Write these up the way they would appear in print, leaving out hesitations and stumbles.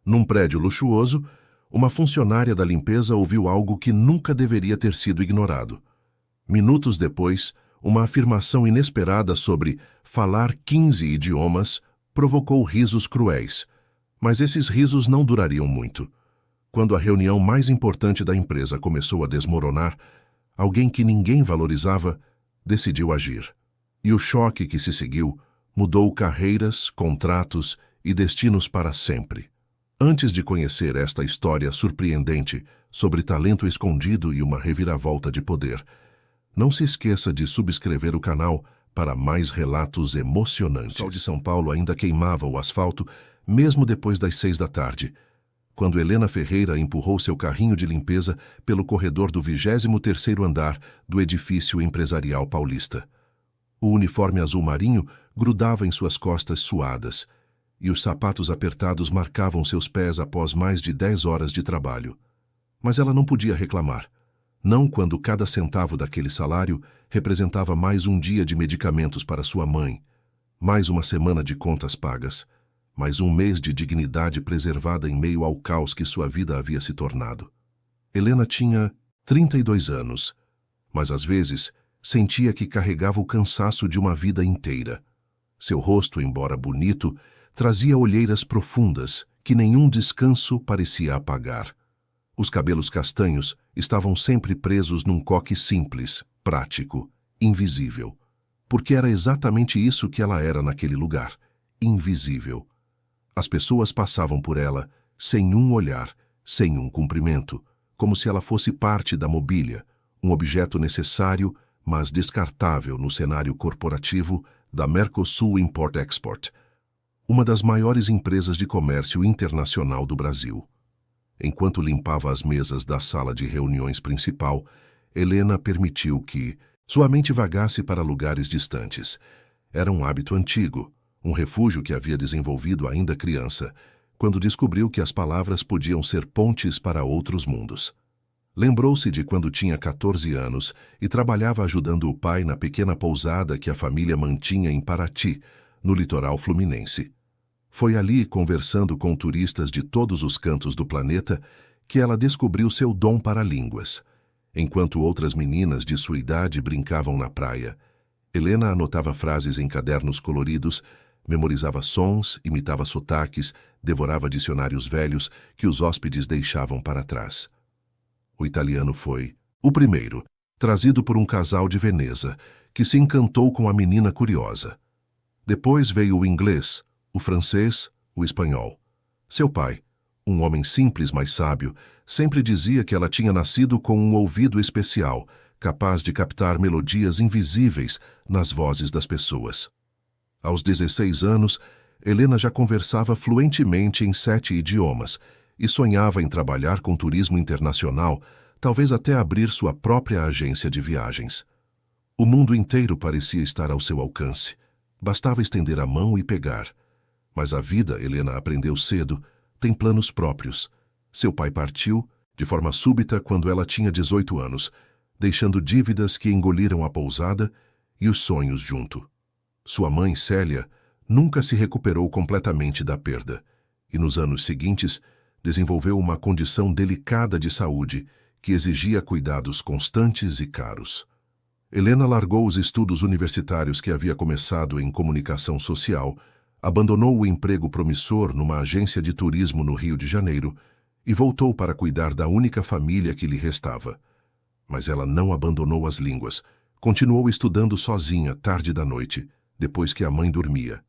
Num prédio luxuoso, uma funcionária da limpeza ouviu algo que nunca deveria ter sido ignorado. Minutos depois, uma afirmação inesperada sobre falar 15 idiomas provocou risos cruéis. Mas esses risos não durariam muito. Quando a reunião mais importante da empresa começou a desmoronar, alguém que ninguém valorizava decidiu agir. E o choque que se seguiu mudou carreiras, contratos e destinos para sempre. Antes de conhecer esta história surpreendente sobre talento escondido e uma reviravolta de poder, não se esqueça de subscrever o canal para mais relatos emocionantes. O sol de São Paulo ainda queimava o asfalto, mesmo depois das 6 da tarde, quando Helena Ferreira empurrou seu carrinho de limpeza pelo corredor do 23º andar do edifício empresarial paulista. O uniforme azul marinho grudava em suas costas suadas, e os sapatos apertados marcavam seus pés após mais de 10 horas de trabalho. Mas ela não podia reclamar. Não quando cada centavo daquele salário representava mais um dia de medicamentos para sua mãe, mais uma semana de contas pagas, mais um mês de dignidade preservada em meio ao caos que sua vida havia se tornado. Helena tinha 32 anos, mas às vezes sentia que carregava o cansaço de uma vida inteira. Seu rosto, embora bonito, trazia olheiras profundas que nenhum descanso parecia apagar. Os cabelos castanhos estavam sempre presos num coque simples, prático, invisível. Porque era exatamente isso que ela era naquele lugar, invisível. As pessoas passavam por ela sem um olhar, sem um cumprimento, como se ela fosse parte da mobília, um objeto necessário, mas descartável no cenário corporativo da Mercosul Import-Export, uma das maiores empresas de comércio internacional do Brasil. Enquanto limpava as mesas da sala de reuniões principal, Helena permitiu que sua mente vagasse para lugares distantes. Era um hábito antigo, um refúgio que havia desenvolvido ainda criança, quando descobriu que as palavras podiam ser pontes para outros mundos. Lembrou-se de quando tinha 14 anos e trabalhava ajudando o pai na pequena pousada que a família mantinha em Paraty, no litoral fluminense. Foi ali, conversando com turistas de todos os cantos do planeta, que ela descobriu seu dom para línguas. Enquanto outras meninas de sua idade brincavam na praia, Helena anotava frases em cadernos coloridos, memorizava sons, imitava sotaques, devorava dicionários velhos que os hóspedes deixavam para trás. O italiano foi o primeiro, trazido por um casal de Veneza, que se encantou com a menina curiosa. Depois veio o inglês, o francês, o espanhol. Seu pai, um homem simples mas sábio, sempre dizia que ela tinha nascido com um ouvido especial, capaz de captar melodias invisíveis nas vozes das pessoas. Aos 16 anos, Helena já conversava fluentemente em 7 idiomas e sonhava em trabalhar com turismo internacional, talvez até abrir sua própria agência de viagens. O mundo inteiro parecia estar ao seu alcance. Bastava estender a mão e pegar. Mas a vida, Helena aprendeu cedo, tem planos próprios. Seu pai partiu, de forma súbita, quando ela tinha 18 anos, deixando dívidas que engoliram a pousada e os sonhos junto. Sua mãe, Célia, nunca se recuperou completamente da perda, e nos anos seguintes desenvolveu uma condição delicada de saúde que exigia cuidados constantes e caros. Helena largou os estudos universitários que havia começado em comunicação social, abandonou o emprego promissor numa agência de turismo no Rio de Janeiro e voltou para cuidar da única família que lhe restava. Mas ela não abandonou as línguas. Continuou estudando sozinha tarde da noite, depois que a mãe dormia.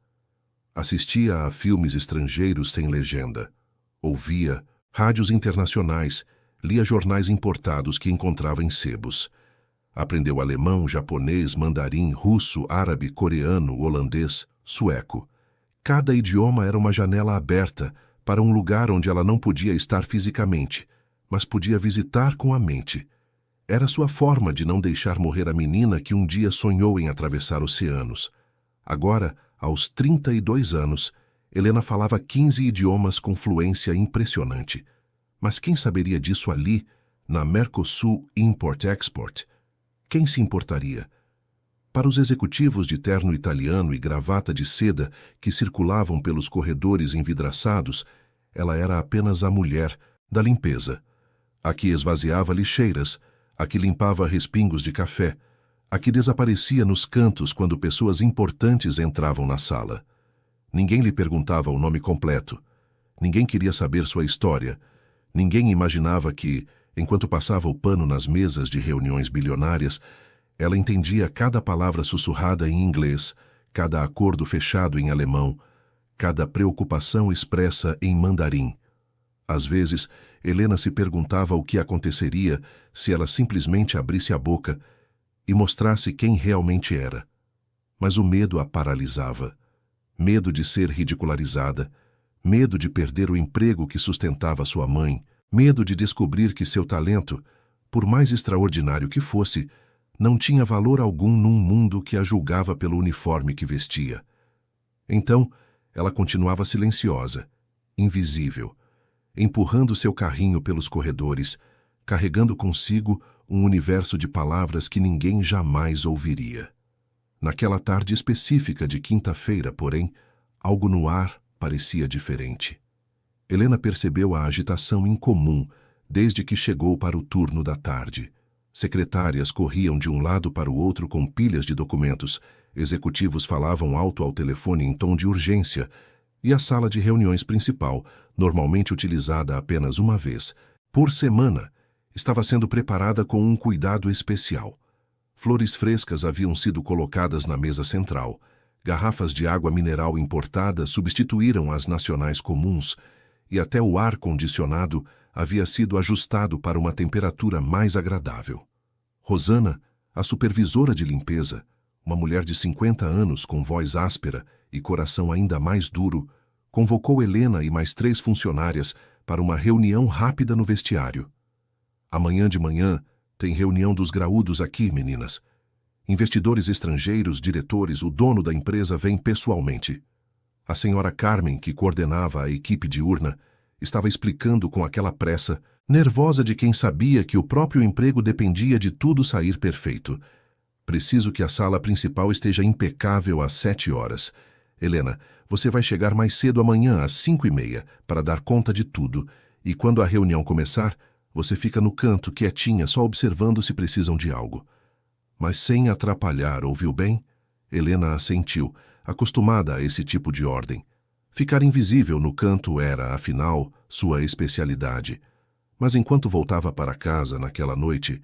Assistia a filmes estrangeiros sem legenda. Ouvia rádios internacionais, lia jornais importados que encontrava em sebos. Aprendeu alemão, japonês, mandarim, russo, árabe, coreano, holandês, sueco. Cada idioma era uma janela aberta para um lugar onde ela não podia estar fisicamente, mas podia visitar com a mente. Era sua forma de não deixar morrer a menina que um dia sonhou em atravessar oceanos. Agora, aos 32 anos, Helena falava 15 idiomas com fluência impressionante. Mas quem saberia disso ali, na Mercosul Import-Export? Quem se importaria? Para os executivos de terno italiano e gravata de seda que circulavam pelos corredores envidraçados, ela era apenas a mulher da limpeza, a que esvaziava lixeiras, a que limpava respingos de café, a que desaparecia nos cantos quando pessoas importantes entravam na sala. Ninguém lhe perguntava o nome completo. Ninguém queria saber sua história. Ninguém imaginava que, enquanto passava o pano nas mesas de reuniões bilionárias, ela entendia cada palavra sussurrada em inglês, cada acordo fechado em alemão, cada preocupação expressa em mandarim. Às vezes, Helena se perguntava o que aconteceria se ela simplesmente abrisse a boca e mostrasse quem realmente era. Mas o medo a paralisava. Medo de ser ridicularizada, medo de perder o emprego que sustentava sua mãe, medo de descobrir que seu talento, por mais extraordinário que fosse, não tinha valor algum num mundo que a julgava pelo uniforme que vestia. Então, ela continuava silenciosa, invisível, empurrando seu carrinho pelos corredores, carregando consigo um universo de palavras que ninguém jamais ouviria. Naquela tarde específica de quinta-feira, porém, algo no ar parecia diferente. Helena percebeu a agitação incomum desde que chegou para o turno da tarde. Secretárias corriam de um lado para o outro com pilhas de documentos, executivos falavam alto ao telefone em tom de urgência, e a sala de reuniões principal, normalmente utilizada apenas uma vez por semana, estava sendo preparada com um cuidado especial. Flores frescas haviam sido colocadas na mesa central. Garrafas de água mineral importada substituíram as nacionais comuns, e até o ar-condicionado havia sido ajustado para uma temperatura mais agradável. Rosana, a supervisora de limpeza, uma mulher de 50 anos com voz áspera e coração ainda mais duro, convocou Helena e mais 3 funcionárias para uma reunião rápida no vestiário. Amanhã de manhã tem reunião dos graúdos aqui, meninas. Investidores estrangeiros, diretores, o dono da empresa vem pessoalmente. A senhora Carmen, que coordenava a equipe diurna, estava explicando com aquela pressa, nervosa de quem sabia que o próprio emprego dependia de tudo sair perfeito. Preciso que a sala principal esteja impecável às 7 horas. Helena, você vai chegar mais cedo amanhã às 5:30 para dar conta de tudo, e quando a reunião começar, você fica no canto, quietinha, só observando se precisam de algo. Mas sem atrapalhar, ouviu bem? Helena assentiu, acostumada a esse tipo de ordem. Ficar invisível no canto era, afinal, sua especialidade. Mas enquanto voltava para casa naquela noite,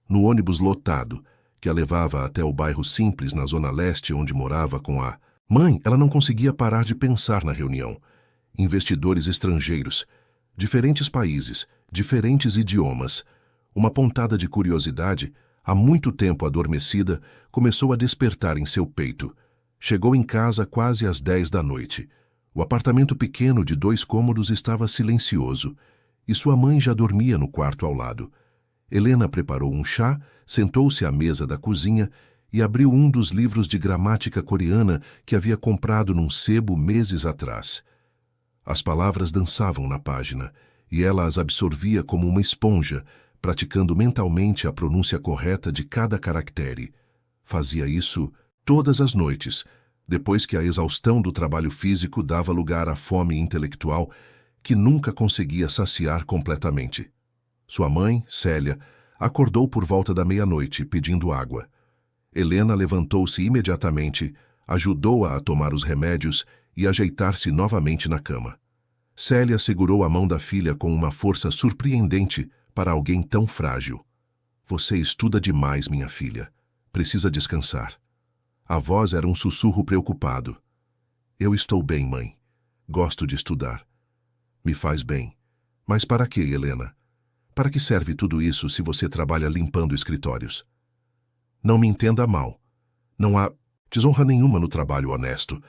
no ônibus lotado, que a levava até o bairro Simples, na zona leste, onde morava com a mãe, ela não conseguia parar de pensar na reunião. Investidores estrangeiros, diferentes países, diferentes idiomas. Uma pontada de curiosidade, há muito tempo adormecida, começou a despertar em seu peito. Chegou em casa quase às 10 da noite. O apartamento pequeno de 2 cômodos estava silencioso, e sua mãe já dormia no quarto ao lado. Helena preparou um chá, sentou-se à mesa da cozinha e abriu um dos livros de gramática coreana que havia comprado num sebo meses atrás. As palavras dançavam na página, e ela as absorvia como uma esponja, praticando mentalmente a pronúncia correta de cada caractere. Fazia isso todas as noites, depois que a exaustão do trabalho físico dava lugar à fome intelectual que nunca conseguia saciar completamente. Sua mãe, Célia, acordou por volta da meia-noite pedindo água. Helena levantou-se imediatamente, ajudou-a a tomar os remédios e ajeitar-se novamente na cama. Célia segurou a mão da filha com uma força surpreendente para alguém tão frágil. Você estuda demais, minha filha. Precisa descansar. A voz era um sussurro preocupado. Eu estou bem, mãe. Gosto de estudar. Me faz bem. Mas para quê, Helena? Para que serve tudo isso se você trabalha limpando escritórios? Não me entenda mal. Não há desonra nenhuma no trabalho honesto,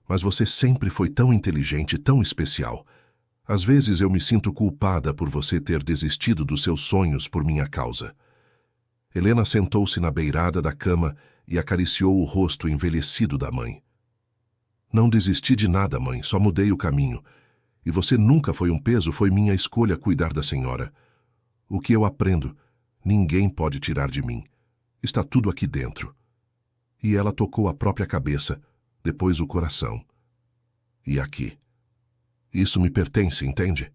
mas você sempre foi tão inteligente, tão especial. Às vezes eu me sinto culpada por você ter desistido dos seus sonhos por minha causa. Helena sentou-se na beirada da cama e acariciou o rosto envelhecido da mãe. Não desisti de nada, mãe, só mudei o caminho. E você nunca foi um peso, foi minha escolha cuidar da senhora. O que eu aprendo, ninguém pode tirar de mim. Está tudo aqui dentro. E ela tocou a própria cabeça, depois o coração. E aqui. Isso me pertence, entende?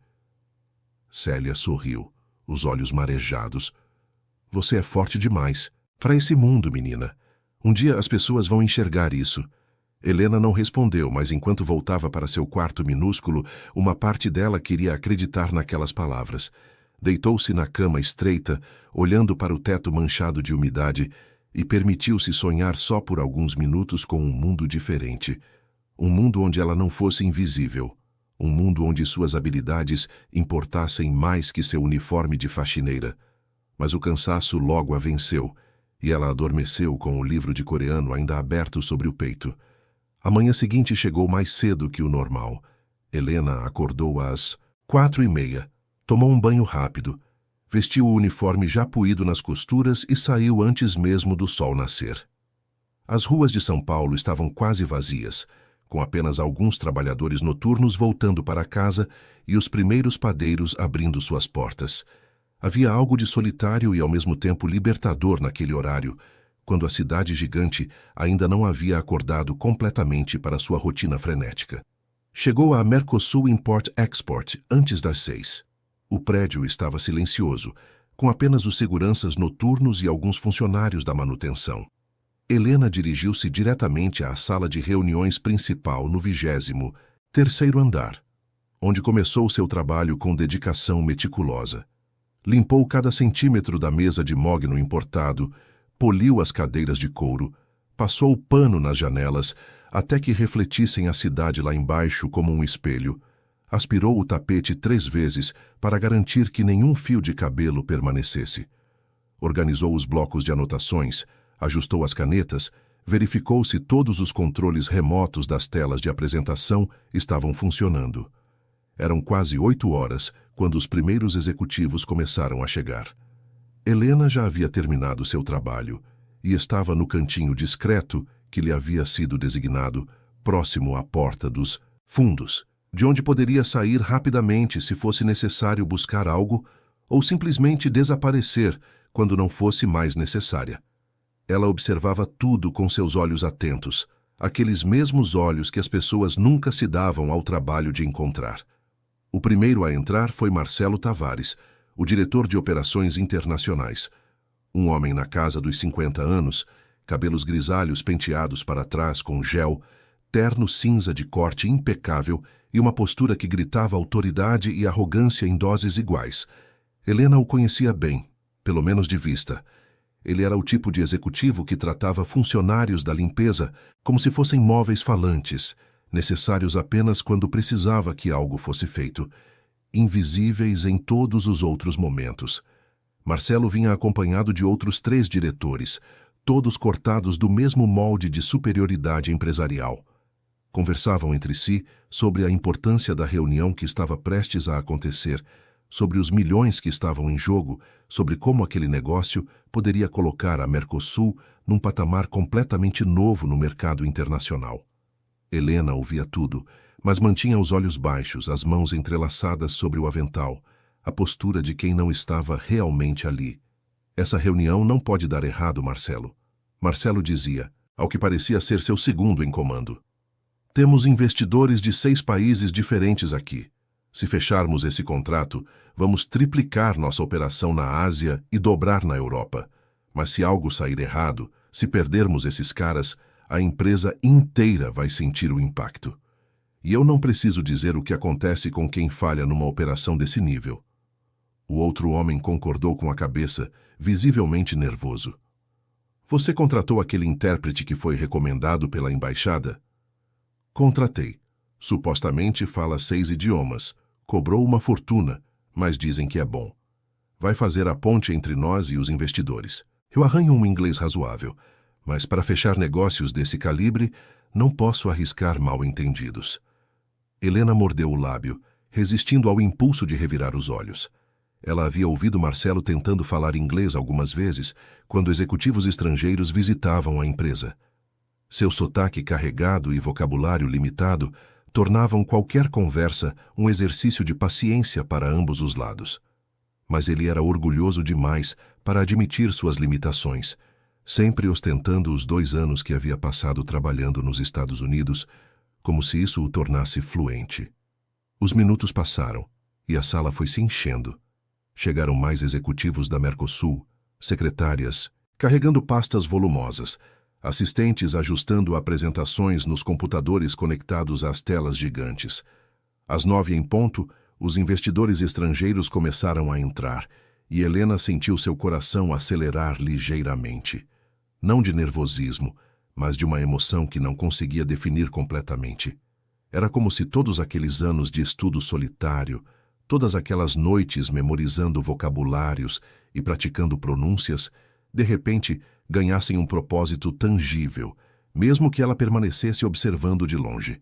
Célia sorriu, os olhos marejados. Você é forte demais. Para esse mundo, menina. Um dia as pessoas vão enxergar isso. Helena não respondeu, mas enquanto voltava para seu quarto minúsculo, uma parte dela queria acreditar naquelas palavras. Deitou-se na cama estreita, olhando para o teto manchado de umidade, e permitiu-se sonhar só por alguns minutos com um mundo diferente. Um mundo onde ela não fosse invisível. Um mundo onde suas habilidades importassem mais que seu uniforme de faxineira. Mas o cansaço logo a venceu, e ela adormeceu com o livro de coreano ainda aberto sobre o peito. A manhã seguinte chegou mais cedo que o normal. Helena acordou às 4:30, tomou um banho rápido, vestiu o uniforme já puído nas costuras e saiu antes mesmo do sol nascer. As ruas de São Paulo estavam quase vazias, com apenas alguns trabalhadores noturnos voltando para casa e os primeiros padeiros abrindo suas portas. Havia algo de solitário e ao mesmo tempo libertador naquele horário, quando a cidade gigante ainda não havia acordado completamente para sua rotina frenética. Chegou a Mercosul Import-Export antes das 6. O prédio estava silencioso, com apenas os seguranças noturnos e alguns funcionários da manutenção. Helena dirigiu-se diretamente à sala de reuniões principal no 23º andar, onde começou seu trabalho com dedicação meticulosa. Limpou cada centímetro da mesa de mogno importado, poliu as cadeiras de couro, passou pano nas janelas até que refletissem a cidade lá embaixo como um espelho, aspirou o tapete 3 vezes para garantir que nenhum fio de cabelo permanecesse. Organizou os blocos de anotações, ajustou as canetas, verificou se todos os controles remotos das telas de apresentação estavam funcionando. Eram quase 8 horas quando os primeiros executivos começaram a chegar. Helena já havia terminado seu trabalho e estava no cantinho discreto que lhe havia sido designado, próximo à porta dos fundos, de onde poderia sair rapidamente se fosse necessário buscar algo ou simplesmente desaparecer quando não fosse mais necessária. Ela observava tudo com seus olhos atentos, aqueles mesmos olhos que as pessoas nunca se davam ao trabalho de encontrar. O primeiro a entrar foi Marcelo Tavares, o diretor de operações internacionais. Um homem na casa dos 50 anos, cabelos grisalhos penteados para trás com gel, terno cinza de corte impecável e uma postura que gritava autoridade e arrogância em doses iguais. Helena o conhecia bem, pelo menos de vista. Ele era o tipo de executivo que tratava funcionários da limpeza como se fossem móveis falantes, necessários apenas quando precisava que algo fosse feito, invisíveis em todos os outros momentos. Marcelo vinha acompanhado de outros 3 diretores, todos cortados do mesmo molde de superioridade empresarial. Conversavam entre si sobre a importância da reunião que estava prestes a acontecer, sobre os milhões que estavam em jogo, sobre como aquele negócio poderia colocar a Mercosul num patamar completamente novo no mercado internacional. Helena ouvia tudo, mas mantinha os olhos baixos, as mãos entrelaçadas sobre o avental, a postura de quem não estava realmente ali. Essa reunião não pode dar errado, Marcelo. Marcelo dizia, ao que parecia ser seu segundo em comando. Temos investidores de 6 países diferentes aqui. Se fecharmos esse contrato, vamos triplicar nossa operação na Ásia e dobrar na Europa. Mas se algo sair errado, se perdermos esses caras, a empresa inteira vai sentir o impacto. E eu não preciso dizer o que acontece com quem falha numa operação desse nível. O outro homem concordou com a cabeça, visivelmente nervoso. Você contratou aquele intérprete que foi recomendado pela embaixada? Contratei. Supostamente fala 6 idiomas. Cobrou uma fortuna, mas dizem que é bom. Vai fazer a ponte entre nós e os investidores. Eu arranho um inglês razoável, mas para fechar negócios desse calibre, não posso arriscar mal-entendidos. Helena mordeu o lábio, resistindo ao impulso de revirar os olhos. Ela havia ouvido Marcelo tentando falar inglês algumas vezes, quando executivos estrangeiros visitavam a empresa. Seu sotaque carregado e vocabulário limitado tornavam qualquer conversa um exercício de paciência para ambos os lados. Mas ele era orgulhoso demais para admitir suas limitações, sempre ostentando os 2 anos que havia passado trabalhando nos Estados Unidos, como se isso o tornasse fluente. Os minutos passaram, e a sala foi se enchendo. Chegaram mais executivos da Mercosul, secretárias, carregando pastas volumosas, assistentes ajustando apresentações nos computadores conectados às telas gigantes. Às 9 em ponto, os investidores estrangeiros começaram a entrar, e Helena sentiu seu coração acelerar ligeiramente. Não de nervosismo, mas de uma emoção que não conseguia definir completamente. Era como se todos aqueles anos de estudo solitário, todas aquelas noites memorizando vocabulários e praticando pronúncias, de repente ganhassem um propósito tangível, mesmo que ela permanecesse observando de longe.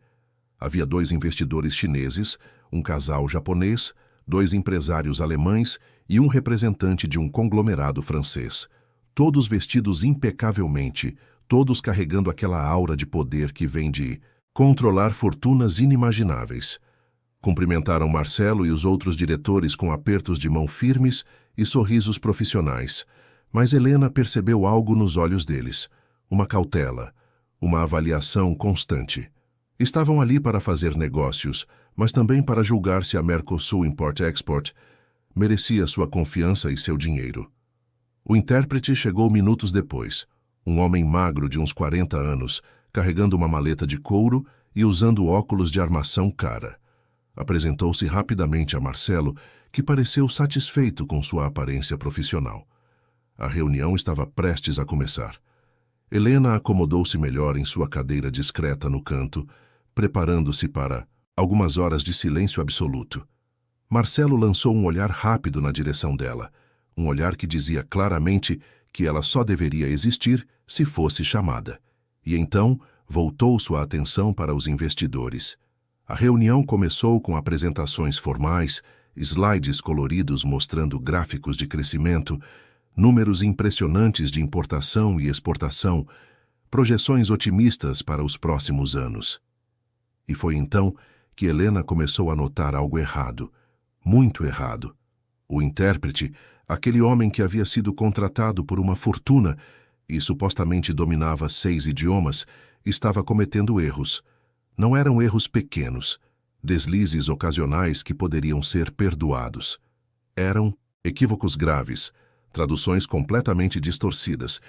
Havia 2 investidores chineses, um casal japonês, 2 empresários alemães e um representante de um conglomerado francês. Todos vestidos impecavelmente, todos carregando aquela aura de poder que vem de controlar fortunas inimagináveis. Cumprimentaram Marcelo e os outros diretores com apertos de mão firmes e sorrisos profissionais, mas Helena percebeu algo nos olhos deles, uma cautela, uma avaliação constante. Estavam ali para fazer negócios, mas também para julgar se a Mercosul Import-Export merecia sua confiança e seu dinheiro. O intérprete chegou minutos depois, um homem magro de uns 40 anos, carregando uma maleta de couro e usando óculos de armação cara. Apresentou-se rapidamente a Marcelo, que pareceu satisfeito com sua aparência profissional. A reunião estava prestes a começar. Helena acomodou-se melhor em sua cadeira discreta no canto, preparando-se para algumas horas de silêncio absoluto. Marcelo lançou um olhar rápido na direção dela, um olhar que dizia claramente que ela só deveria existir se fosse chamada. E então voltou sua atenção para os investidores. A reunião começou com apresentações formais, slides coloridos mostrando gráficos de crescimento, números impressionantes de importação e exportação, projeções otimistas para os próximos anos. E foi então que Helena começou a notar algo errado, muito errado. O intérprete, aquele homem que havia sido contratado por uma fortuna e supostamente dominava 6 idiomas, estava cometendo erros. Não eram erros pequenos, deslizes ocasionais que poderiam ser perdoados. Eram equívocos graves, traduções completamente distorcidas,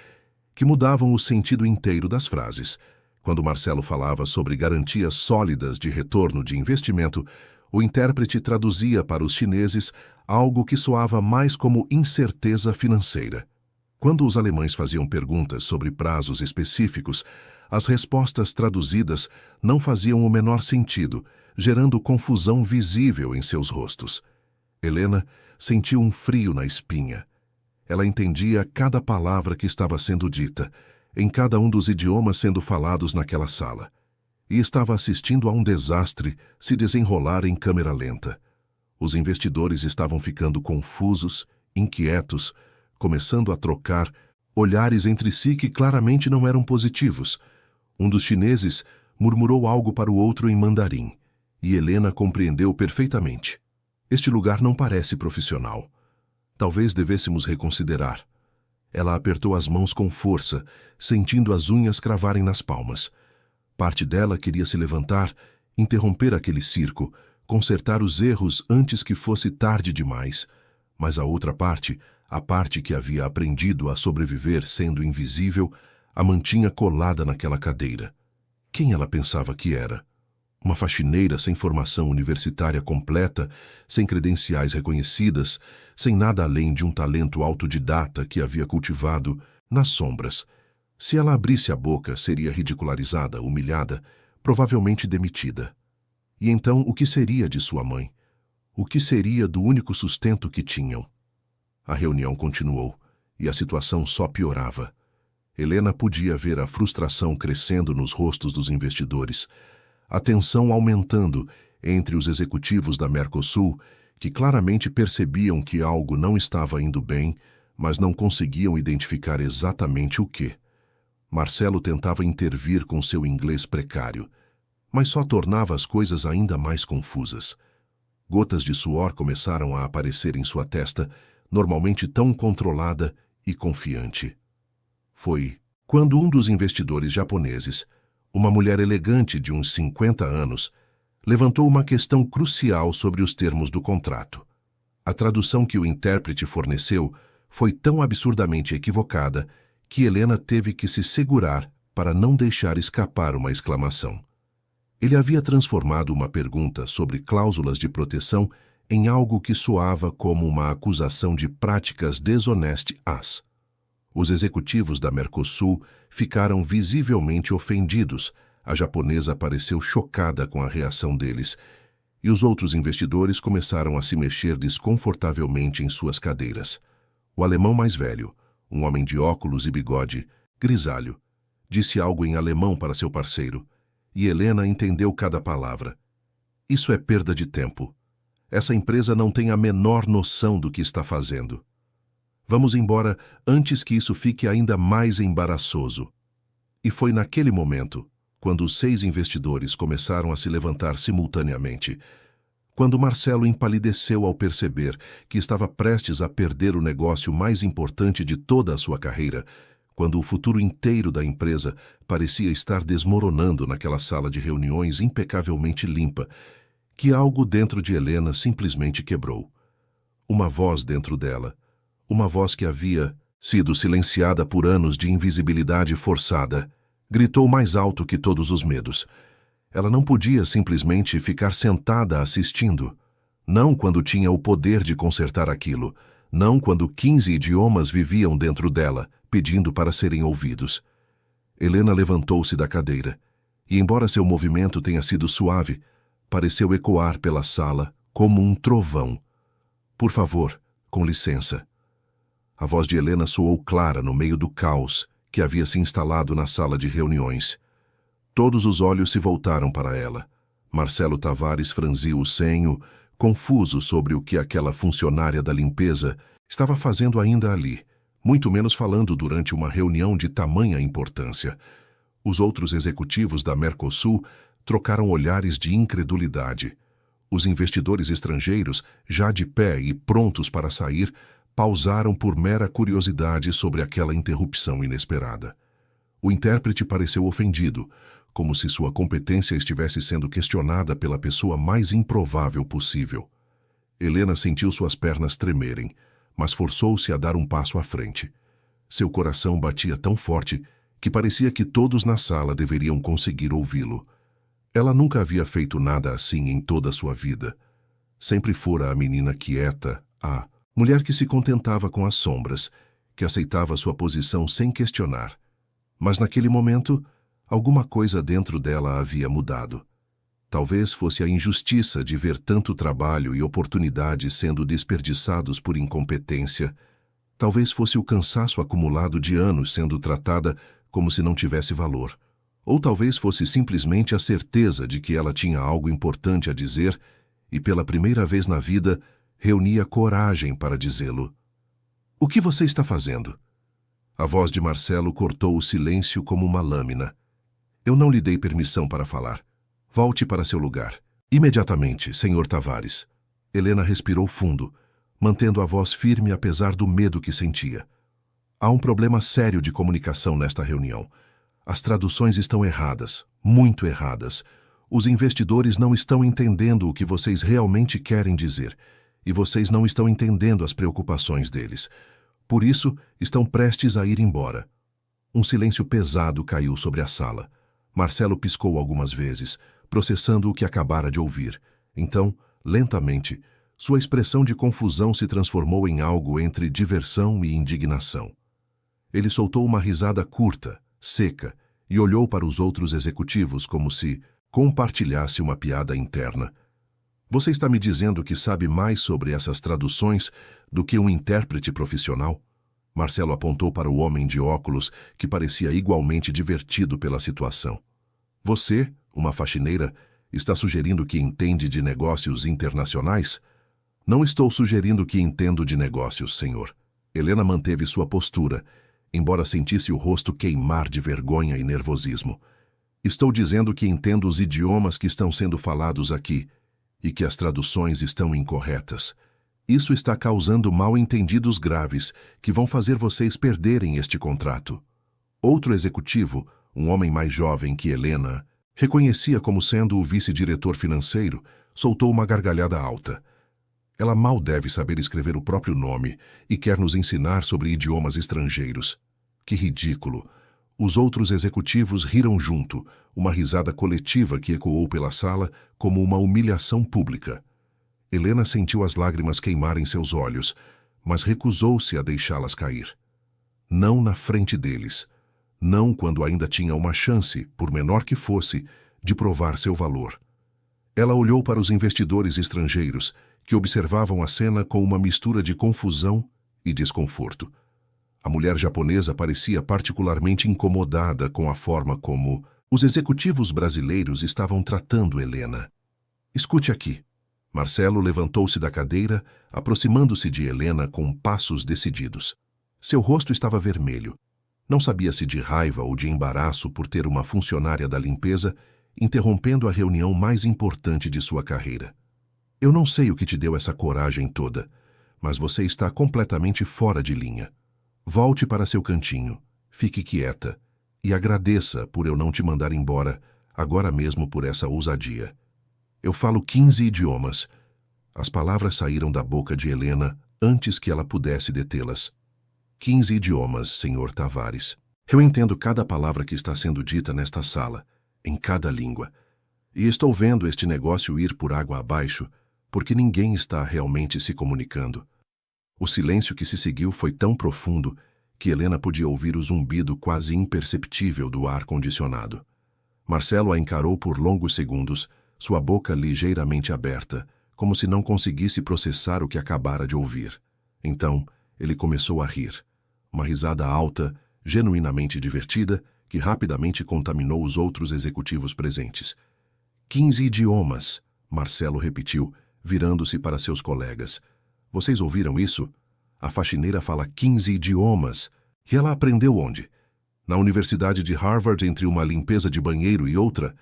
que mudavam o sentido inteiro das frases. Quando Marcelo falava sobre garantias sólidas de retorno de investimento, o intérprete traduzia para os chineses algo que soava mais como incerteza financeira. Quando os alemães faziam perguntas sobre prazos específicos, as respostas traduzidas não faziam o menor sentido, gerando confusão visível em seus rostos. Helena sentiu um frio na espinha. Ela entendia cada palavra que estava sendo dita, em cada um dos idiomas sendo falados naquela sala, e estava assistindo a um desastre se desenrolar em câmera lenta. Os investidores estavam ficando confusos, inquietos, começando a trocar olhares entre si que claramente não eram positivos. Um dos chineses murmurou algo para o outro em mandarim, e Helena compreendeu perfeitamente. Este lugar não parece profissional. Talvez devêssemos reconsiderar. Ela apertou as mãos com força, sentindo as unhas cravarem nas palmas. Parte dela queria se levantar, interromper aquele circo, consertar os erros antes que fosse tarde demais. Mas a outra parte, a parte que havia aprendido a sobreviver sendo invisível, a mantinha colada naquela cadeira. Quem ela pensava que era? Uma faxineira sem formação universitária completa, sem credenciais reconhecidas, sem nada além de um talento autodidata que havia cultivado nas sombras. Se ela abrisse a boca, seria ridicularizada, humilhada, provavelmente demitida. E então, o que seria de sua mãe? O que seria do único sustento que tinham? A reunião continuou, e a situação só piorava. Helena podia ver a frustração crescendo nos rostos dos investidores, a tensão aumentando entre os executivos da Mercosul, que claramente percebiam que algo não estava indo bem, mas não conseguiam identificar exatamente o que. Marcelo tentava intervir com seu inglês precário, mas só tornava as coisas ainda mais confusas. Gotas de suor começaram a aparecer em sua testa, normalmente tão controlada e confiante. Foi quando um dos investidores japoneses, uma mulher elegante de uns 50 anos, levantou uma questão crucial sobre os termos do contrato. A tradução que o intérprete forneceu foi tão absurdamente equivocada que Helena teve que se segurar para não deixar escapar uma exclamação. Ele havia transformado uma pergunta sobre cláusulas de proteção em algo que soava como uma acusação de práticas desonestas. Os executivos da Mercosul ficaram visivelmente ofendidos. A japonesa pareceu chocada com a reação deles, e os outros investidores começaram a se mexer desconfortavelmente em suas cadeiras. O alemão mais velho, um homem de óculos e bigode, grisalho, disse algo em alemão para seu parceiro, e Helena entendeu cada palavra. Isso é perda de tempo. Essa empresa não tem a menor noção do que está fazendo. Vamos embora antes que isso fique ainda mais embaraçoso. E foi naquele momento, quando os 6 investidores começaram a se levantar simultaneamente, quando Marcelo empalideceu ao perceber que estava prestes a perder o negócio mais importante de toda a sua carreira, quando o futuro inteiro da empresa parecia estar desmoronando naquela sala de reuniões impecavelmente limpa, que algo dentro de Helena simplesmente quebrou. Uma voz dentro dela, uma voz que havia sido silenciada por anos de invisibilidade forçada, gritou mais alto que todos os medos. Ela não podia simplesmente ficar sentada assistindo. Não quando tinha o poder de consertar aquilo. Não quando 15 idiomas viviam dentro dela, pedindo para serem ouvidos. Helena levantou-se da cadeira, e embora seu movimento tenha sido suave, pareceu ecoar pela sala como um trovão. Por favor, com licença. A voz de Helena soou clara no meio do caos que havia se instalado na sala de reuniões. Todos os olhos se voltaram para ela. Marcelo Tavares franziu o senho, confuso sobre o que aquela funcionária da limpeza estava fazendo ainda ali, muito menos falando durante uma reunião de tamanha importância. Os outros executivos da Mercosul trocaram olhares de incredulidade. Os investidores estrangeiros, já de pé e prontos para sair, pausaram por mera curiosidade sobre aquela interrupção inesperada. O intérprete pareceu ofendido, como se sua competência estivesse sendo questionada pela pessoa mais improvável possível. Helena sentiu suas pernas tremerem, mas forçou-se a dar um passo à frente. Seu coração batia tão forte que parecia que todos na sala deveriam conseguir ouvi-lo. Ela nunca havia feito nada assim em toda a sua vida. Sempre fora a menina quieta, a mulher que se contentava com as sombras, que aceitava sua posição sem questionar. Mas naquele momento, alguma coisa dentro dela havia mudado. Talvez fosse a injustiça de ver tanto trabalho e oportunidades sendo desperdiçados por incompetência. Talvez fosse o cansaço acumulado de anos sendo tratada como se não tivesse valor. Ou talvez fosse simplesmente a certeza de que ela tinha algo importante a dizer e, pela primeira vez na vida, reunia coragem para dizê-lo. O que você está fazendo? A voz de Marcelo cortou o silêncio como uma lâmina. Eu não lhe dei permissão para falar. Volte para seu lugar. Imediatamente, senhor Tavares. Helena respirou fundo, mantendo a voz firme apesar do medo que sentia. Há um problema sério de comunicação nesta reunião. As traduções estão erradas, muito erradas. Os investidores não estão entendendo o que vocês realmente querem dizer, e vocês não estão entendendo as preocupações deles. Por isso, estão prestes a ir embora. Um silêncio pesado caiu sobre a sala. Marcelo piscou algumas vezes, processando o que acabara de ouvir. Então, lentamente, sua expressão de confusão se transformou em algo entre diversão e indignação. Ele soltou uma risada curta, seca, e olhou para os outros executivos como se compartilhasse uma piada interna. Você está me dizendo que sabe mais sobre essas traduções do que um intérprete profissional? Marcelo apontou para o homem de óculos, que parecia igualmente divertido pela situação. Você, uma faxineira, está sugerindo que entende de negócios internacionais? Não estou sugerindo que entendo de negócios, senhor. Helena manteve sua postura, embora sentisse o rosto queimar de vergonha e nervosismo. Estou dizendo que entendo os idiomas que estão sendo falados aqui e que as traduções estão incorretas. Isso está causando mal-entendidos graves que vão fazer vocês perderem este contrato. Outro executivo, um homem mais jovem que Helena, Reconhecia como sendo o vice-diretor financeiro, soltou uma gargalhada alta. Ela mal deve saber escrever o próprio nome e quer nos ensinar sobre idiomas estrangeiros. Que ridículo! Os outros executivos riram junto, uma risada coletiva que ecoou pela sala como uma humilhação pública. Helena sentiu as lágrimas queimarem seus olhos, mas recusou-se a deixá-las cair. Não na frente deles. Não quando ainda tinha uma chance, por menor que fosse, de provar seu valor. Ela olhou para os investidores estrangeiros, que observavam a cena com uma mistura de confusão e desconforto. A mulher japonesa parecia particularmente incomodada com a forma como os executivos brasileiros estavam tratando Helena. Escute aqui. Marcelo levantou-se da cadeira, aproximando-se de Helena com passos decididos. Seu rosto estava vermelho. Não sabia se de raiva ou de embaraço por ter uma funcionária da limpeza interrompendo a reunião mais importante de sua carreira. Eu não sei o que te deu essa coragem toda, mas você está completamente fora de linha. Volte para seu cantinho, fique quieta e agradeça por eu não te mandar embora agora mesmo por essa ousadia. Eu falo 15 idiomas. As palavras saíram da boca de Helena antes que ela pudesse detê-las. 15 idiomas, Sr. Tavares. Eu entendo cada palavra que está sendo dita nesta sala, em cada língua. E estou vendo este negócio ir por água abaixo, porque ninguém está realmente se comunicando. O silêncio que se seguiu foi tão profundo que Helena podia ouvir o zumbido quase imperceptível do ar-condicionado. Marcelo a encarou por longos segundos, sua boca ligeiramente aberta, como se não conseguisse processar o que acabara de ouvir. Então, ele começou a rir. Uma risada alta, genuinamente divertida, que rapidamente contaminou os outros executivos presentes. 15 idiomas, Marcelo repetiu, virando-se para seus colegas. Vocês ouviram isso? A faxineira fala 15 idiomas. E ela aprendeu onde? Na Universidade de Harvard, entre uma limpeza de banheiro e outra?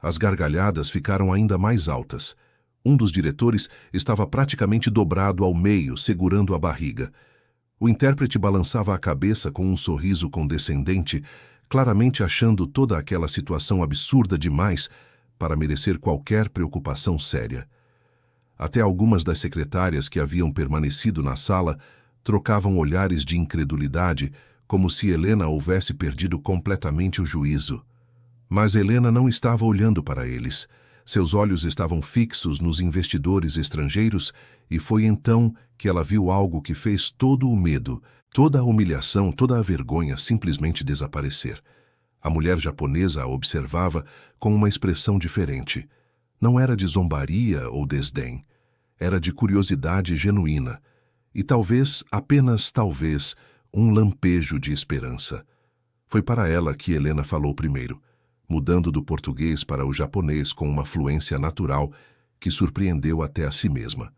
As gargalhadas ficaram ainda mais altas. Um dos diretores estava praticamente dobrado ao meio, segurando a barriga. O intérprete balançava a cabeça com um sorriso condescendente, claramente achando toda aquela situação absurda demais para merecer qualquer preocupação séria. Até algumas das secretárias que haviam permanecido na sala trocavam olhares de incredulidade, como se Helena houvesse perdido completamente o juízo. Mas Helena não estava olhando para eles. Seus olhos estavam fixos nos investidores estrangeiros e foi então que ela viu algo que fez todo o medo, toda a humilhação, toda a vergonha simplesmente desaparecer. A mulher japonesa a observava com uma expressão diferente. Não era de zombaria ou desdém. Era de curiosidade genuína. E talvez, apenas talvez, um lampejo de esperança. Foi para ela que Helena falou primeiro, mudando do português para o japonês com uma fluência natural que surpreendeu até a si mesma.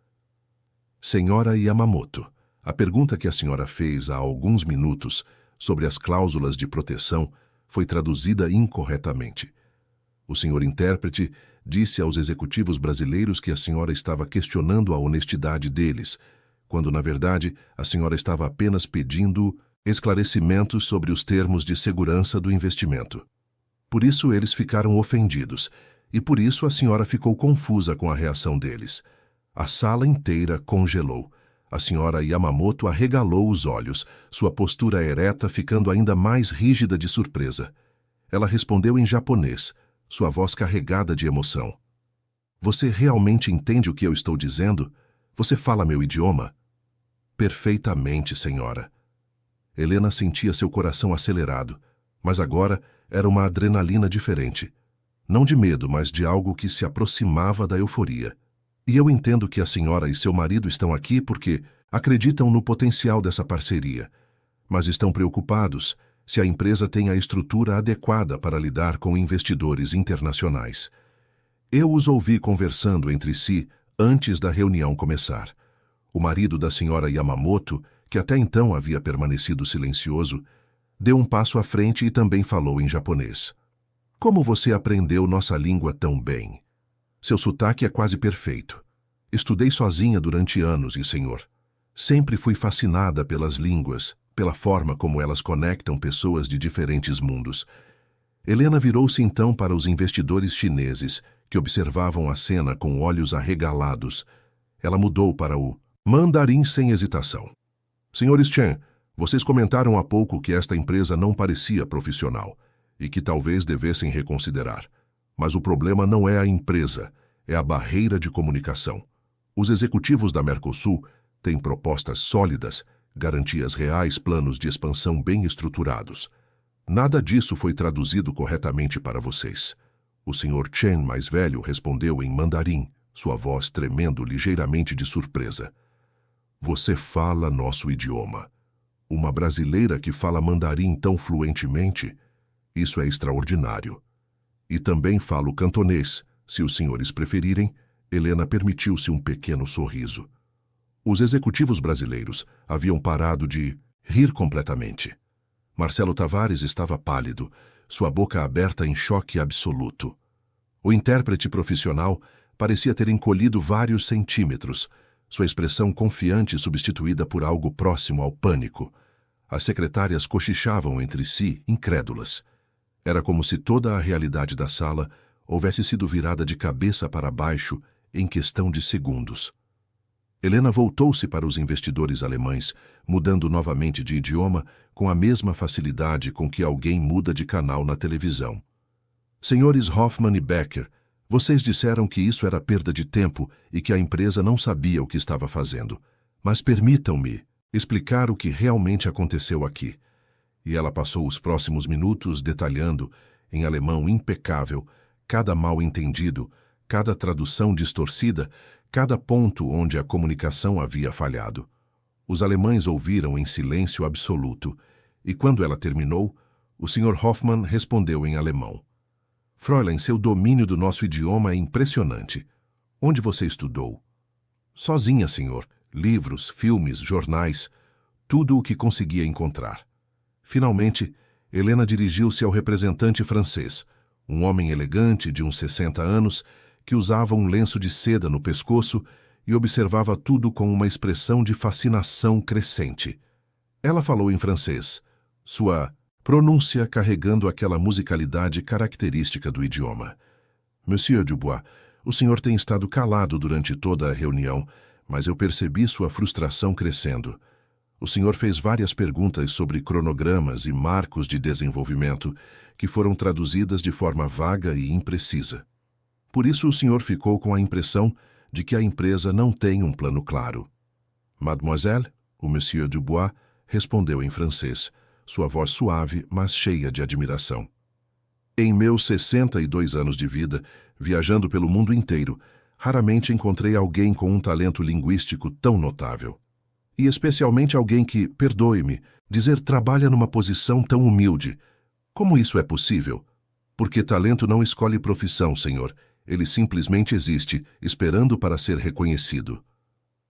Senhora Yamamoto, a pergunta que a senhora fez há alguns minutos sobre as cláusulas de proteção foi traduzida incorretamente. O senhor intérprete disse aos executivos brasileiros que a senhora estava questionando a honestidade deles, quando, na verdade, a senhora estava apenas pedindo esclarecimentos sobre os termos de segurança do investimento. Por isso eles ficaram ofendidos, e por isso a senhora ficou confusa com a reação deles. A sala inteira congelou. A senhora Yamamoto arregalou os olhos, sua postura ereta ficando ainda mais rígida de surpresa. Ela respondeu em japonês, sua voz carregada de emoção. Você realmente entende o que eu estou dizendo? Você fala meu idioma? Perfeitamente, senhora. Helena sentia seu coração acelerado, mas agora era uma adrenalina diferente. Não de medo, mas de algo que se aproximava da euforia. E eu entendo que a senhora e seu marido estão aqui porque acreditam no potencial dessa parceria, mas estão preocupados se a empresa tem a estrutura adequada para lidar com investidores internacionais. Eu os ouvi conversando entre si antes da reunião começar. O marido da senhora Yamamoto, que até então havia permanecido silencioso, deu um passo à frente e também falou em japonês. Como você aprendeu nossa língua tão bem? Seu sotaque é quase perfeito. Estudei sozinha durante anos, e senhor, sempre fui fascinada pelas línguas, pela forma como elas conectam pessoas de diferentes mundos. Helena virou-se então para os investidores chineses, que observavam a cena com olhos arregalados. Ela mudou para o mandarim sem hesitação. Senhores Chen, vocês comentaram há pouco que esta empresa não parecia profissional e que talvez devessem reconsiderar. Mas o problema não é a empresa, é a barreira de comunicação. Os executivos da Mercosul têm propostas sólidas, garantias reais, planos de expansão bem estruturados. Nada disso foi traduzido corretamente para vocês. O Sr. Chen, mais velho, respondeu em mandarim, sua voz tremendo ligeiramente de surpresa. Você fala nosso idioma. Uma brasileira que fala mandarim tão fluentemente? Isso é extraordinário. E também falo cantonês, se os senhores preferirem. Helena permitiu-se um pequeno sorriso. Os executivos brasileiros haviam parado de rir completamente. Marcelo Tavares estava pálido, sua boca aberta em choque absoluto. O intérprete profissional parecia ter encolhido vários centímetros, sua expressão confiante substituída por algo próximo ao pânico. As secretárias cochichavam entre si, incrédulas. Era como se toda a realidade da sala houvesse sido virada de cabeça para baixo em questão de segundos. Helena voltou-se para os investidores alemães, mudando novamente de idioma com a mesma facilidade com que alguém muda de canal na televisão. Senhores Hoffman e Becker, vocês disseram que isso era perda de tempo e que a empresa não sabia o que estava fazendo. Mas permitam-me explicar o que realmente aconteceu aqui. E ela passou os próximos minutos detalhando, em alemão impecável, cada mal-entendido, cada tradução distorcida, cada ponto onde a comunicação havia falhado. Os alemães ouviram em silêncio absoluto, e quando ela terminou, o Sr. Hoffman respondeu em alemão. Fräulein, seu domínio do nosso idioma é impressionante. Onde você estudou? Sozinha, senhor. Livros, filmes, jornais, tudo o que conseguia encontrar. Finalmente, Helena dirigiu-se ao representante francês, um homem elegante de uns 60 anos, que usava um lenço de seda no pescoço e observava tudo com uma expressão de fascinação crescente. Ela falou em francês, sua pronúncia carregando aquela musicalidade característica do idioma. Monsieur Dubois, o senhor tem estado calado durante toda a reunião, mas eu percebi sua frustração crescendo. O senhor fez várias perguntas sobre cronogramas e marcos de desenvolvimento, que foram traduzidas de forma vaga e imprecisa. Por isso o senhor ficou com a impressão de que a empresa não tem um plano claro. Mademoiselle, o Monsieur Dubois respondeu em francês, sua voz suave, mas cheia de admiração. Em meus 62 anos de vida, viajando pelo mundo inteiro, raramente encontrei alguém com um talento linguístico tão notável. E especialmente alguém que, perdoe-me, dizer trabalha numa posição tão humilde. Como isso é possível? Porque talento não escolhe profissão, senhor. Ele simplesmente existe, esperando para ser reconhecido.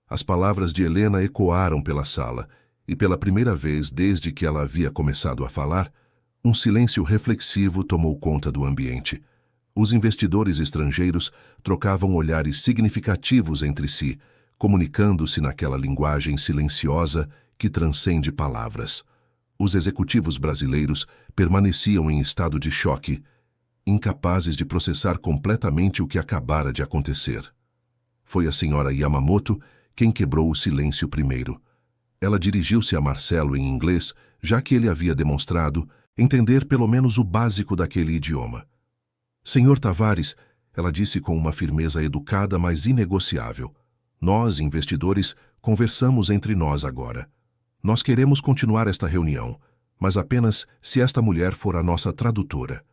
As palavras de Helena ecoaram pela sala, e pela primeira vez desde que ela havia começado a falar, um silêncio reflexivo tomou conta do ambiente. Os investidores estrangeiros trocavam olhares significativos entre si, comunicando-se naquela linguagem silenciosa que transcende palavras. Os executivos brasileiros permaneciam em estado de choque, incapazes de processar completamente o que acabara de acontecer. Foi a senhora Yamamoto quem quebrou o silêncio primeiro. Ela dirigiu-se a Marcelo em inglês, já que ele havia demonstrado entender pelo menos o básico daquele idioma. Senhor Tavares, ela disse com uma firmeza educada, mas inegociável. Nós, investidores, conversamos entre nós agora. Nós queremos continuar esta reunião, mas apenas se esta mulher for a nossa tradutora.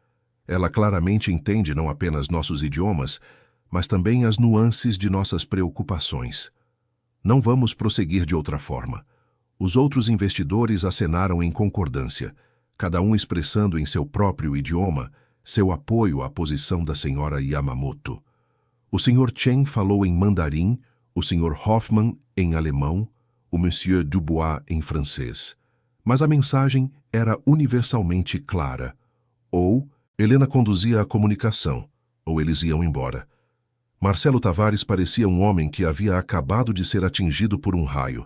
Ela claramente entende não apenas nossos idiomas, mas também as nuances de nossas preocupações. Não vamos prosseguir de outra forma. Os outros investidores acenaram em concordância, cada um expressando em seu próprio idioma seu apoio à posição da senhora Yamamoto. O Sr. Chen falou em mandarim, o Sr. Hoffman em alemão, o Monsieur Dubois em francês. Mas a mensagem era universalmente clara. Ou Helena conduzia a comunicação, ou eles iam embora. Marcelo Tavares parecia um homem que havia acabado de ser atingido por um raio.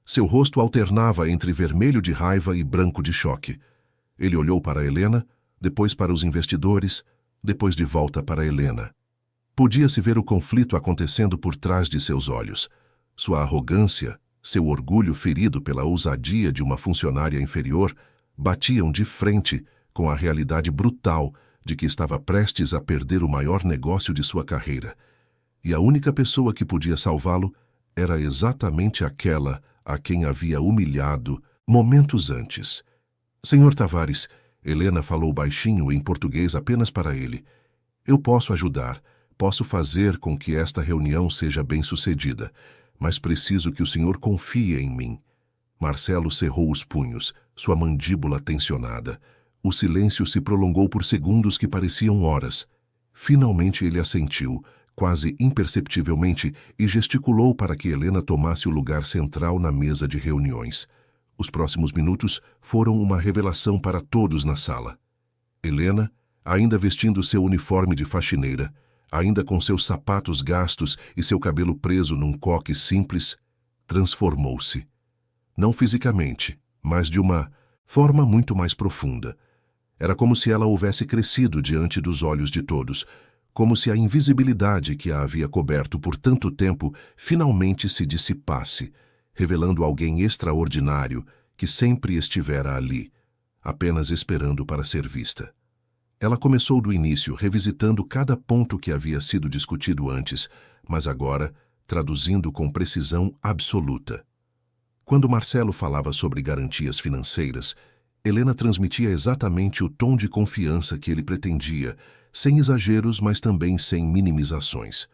Seu rosto alternava entre vermelho de raiva e branco de choque. Ele olhou para Helena, depois para os investidores, depois de volta para Helena. Podia-se ver o conflito acontecendo por trás de seus olhos. Sua arrogância, seu orgulho ferido pela ousadia de uma funcionária inferior, batiam de frente com a realidade brutal de que estava prestes a perder o maior negócio de sua carreira. E a única pessoa que podia salvá-lo era exatamente aquela a quem havia humilhado momentos antes. Senhor Tavares, Helena falou baixinho em português apenas para ele. Eu posso ajudar, posso fazer com que esta reunião seja bem-sucedida, mas preciso que o senhor confie em mim. Marcelo cerrou os punhos, sua mandíbula tensionada. O silêncio se prolongou por segundos que pareciam horas. Finalmente ele assentiu, quase imperceptivelmente, e gesticulou para que Helena tomasse o lugar central na mesa de reuniões. Os próximos minutos foram uma revelação para todos na sala. Helena, ainda vestindo seu uniforme de faxineira, ainda com seus sapatos gastos e seu cabelo preso num coque simples, transformou-se. Não fisicamente, mas de uma forma muito mais profunda. Era como se ela houvesse crescido diante dos olhos de todos, como se a invisibilidade que a havia coberto por tanto tempo finalmente se dissipasse, revelando alguém extraordinário que sempre estivera ali, apenas esperando para ser vista. Ela começou do início, revisitando cada ponto que havia sido discutido antes, mas agora traduzindo com precisão absoluta. Quando Marcelo falava sobre garantias financeiras, Helena transmitia exatamente o tom de confiança que ele pretendia, sem exageros, mas também sem minimizações.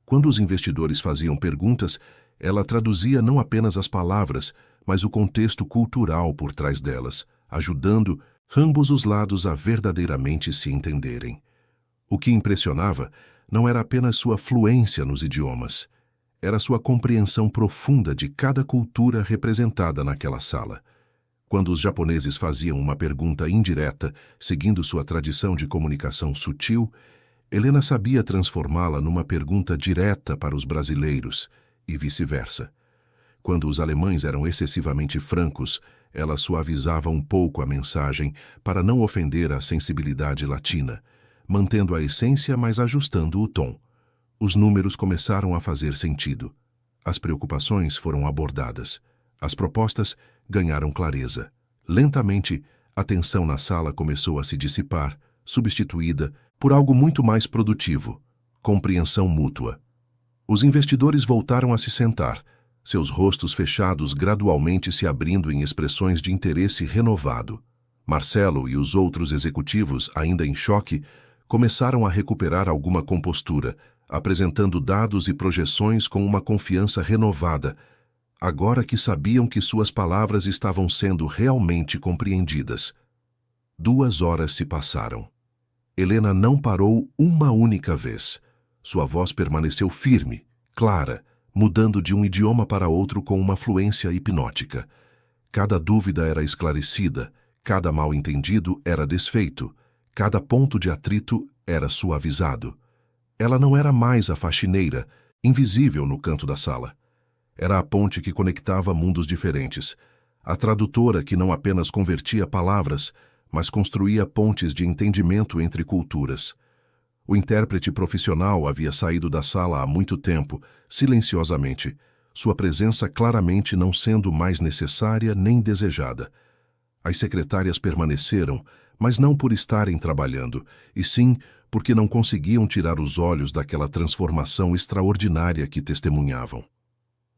Quando os investidores faziam perguntas, ela traduzia não apenas as palavras, mas o contexto cultural por trás delas, ajudando ambos os lados a verdadeiramente se entenderem. O que impressionava não era apenas sua fluência nos idiomas, era sua compreensão profunda de cada cultura representada naquela sala. Quando os japoneses faziam uma pergunta indireta, seguindo sua tradição de comunicação sutil, Helena sabia transformá-la numa pergunta direta para os brasileiros, e vice-versa. Quando os alemães eram excessivamente francos, ela suavizava um pouco a mensagem para não ofender a sensibilidade latina, mantendo a essência, mas ajustando o tom. Os números começaram a fazer sentido. As preocupações foram abordadas. As propostas ganharam clareza. Lentamente, a tensão na sala começou a se dissipar, substituída por algo muito mais produtivo: compreensão mútua. Os investidores voltaram a se sentar, seus rostos fechados gradualmente se abrindo em expressões de interesse renovado. Marcelo e os outros executivos, ainda em choque, começaram a recuperar alguma compostura, apresentando dados e projeções com uma confiança renovada, agora que sabiam que suas palavras estavam sendo realmente compreendidas. 2 horas se passaram. Helena não parou uma única vez. Sua voz permaneceu firme, clara, mudando de um idioma para outro com uma fluência hipnótica. Cada dúvida era esclarecida, cada mal-entendido era desfeito, cada ponto de atrito era suavizado. Ela não era mais a faxineira, invisível no canto da sala. Era a ponte que conectava mundos diferentes, a tradutora que não apenas convertia palavras, mas construía pontes de entendimento entre culturas. O intérprete profissional havia saído da sala há muito tempo, silenciosamente, sua presença claramente não sendo mais necessária nem desejada. As secretárias permaneceram, mas não por estarem trabalhando, e sim porque não conseguiam tirar os olhos daquela transformação extraordinária que testemunhavam.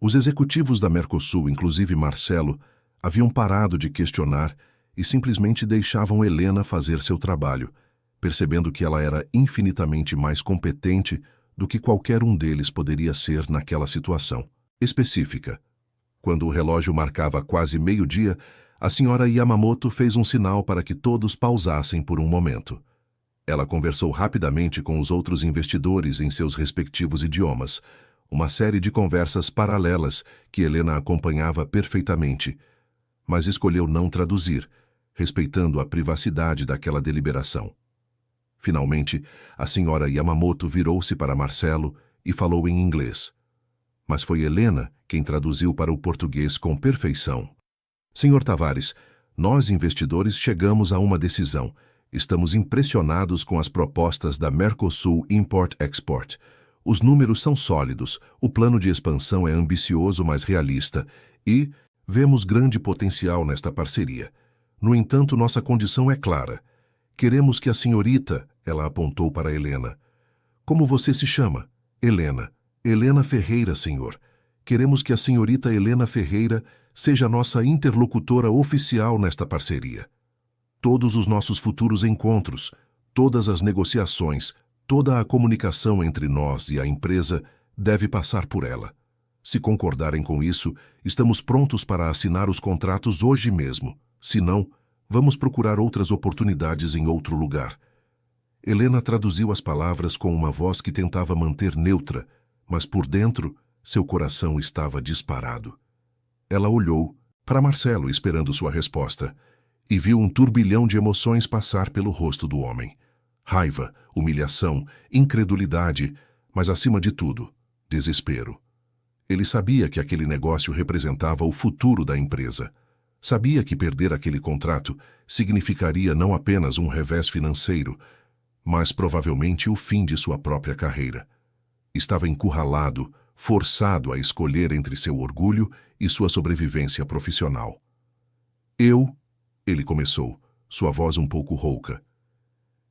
Os executivos da Mercosul, inclusive Marcelo, haviam parado de questionar e simplesmente deixavam Helena fazer seu trabalho, percebendo que ela era infinitamente mais competente do que qualquer um deles poderia ser naquela situação específica. Quando o relógio marcava quase meio-dia, a senhora Yamamoto fez um sinal para que todos pausassem por um momento. Ela conversou rapidamente com os outros investidores em seus respectivos idiomas, uma série de conversas paralelas que Helena acompanhava perfeitamente, mas escolheu não traduzir, respeitando a privacidade daquela deliberação. Finalmente, a senhora Yamamoto virou-se para Marcelo e falou em inglês. Mas foi Helena quem traduziu para o português com perfeição. Senhor Tavares, nós investidores chegamos a uma decisão. Estamos impressionados com as propostas da Mercosul Import-Export. Os números são sólidos, o plano de expansão é ambicioso, mas realista, e vemos grande potencial nesta parceria. No entanto, nossa condição é clara. Queremos que a senhorita, ela apontou para Helena. Como você se chama? Helena. Helena Ferreira, senhor. Queremos que a senhorita Helena Ferreira seja nossa interlocutora oficial nesta parceria. Todos os nossos futuros encontros, todas as negociações, toda a comunicação entre nós e a empresa deve passar por ela. Se concordarem com isso, estamos prontos para assinar os contratos hoje mesmo. Se não, vamos procurar outras oportunidades em outro lugar. Helena traduziu as palavras com uma voz que tentava manter neutra, mas por dentro, seu coração estava disparado. Ela olhou para Marcelo esperando sua resposta e viu um turbilhão de emoções passar pelo rosto do homem. Raiva, humilhação, incredulidade, mas acima de tudo, desespero. Ele sabia que aquele negócio representava o futuro da empresa. Sabia que perder aquele contrato significaria não apenas um revés financeiro, mas provavelmente o fim de sua própria carreira. Estava encurralado, forçado a escolher entre seu orgulho e sua sobrevivência profissional. Ele começou, sua voz um pouco rouca.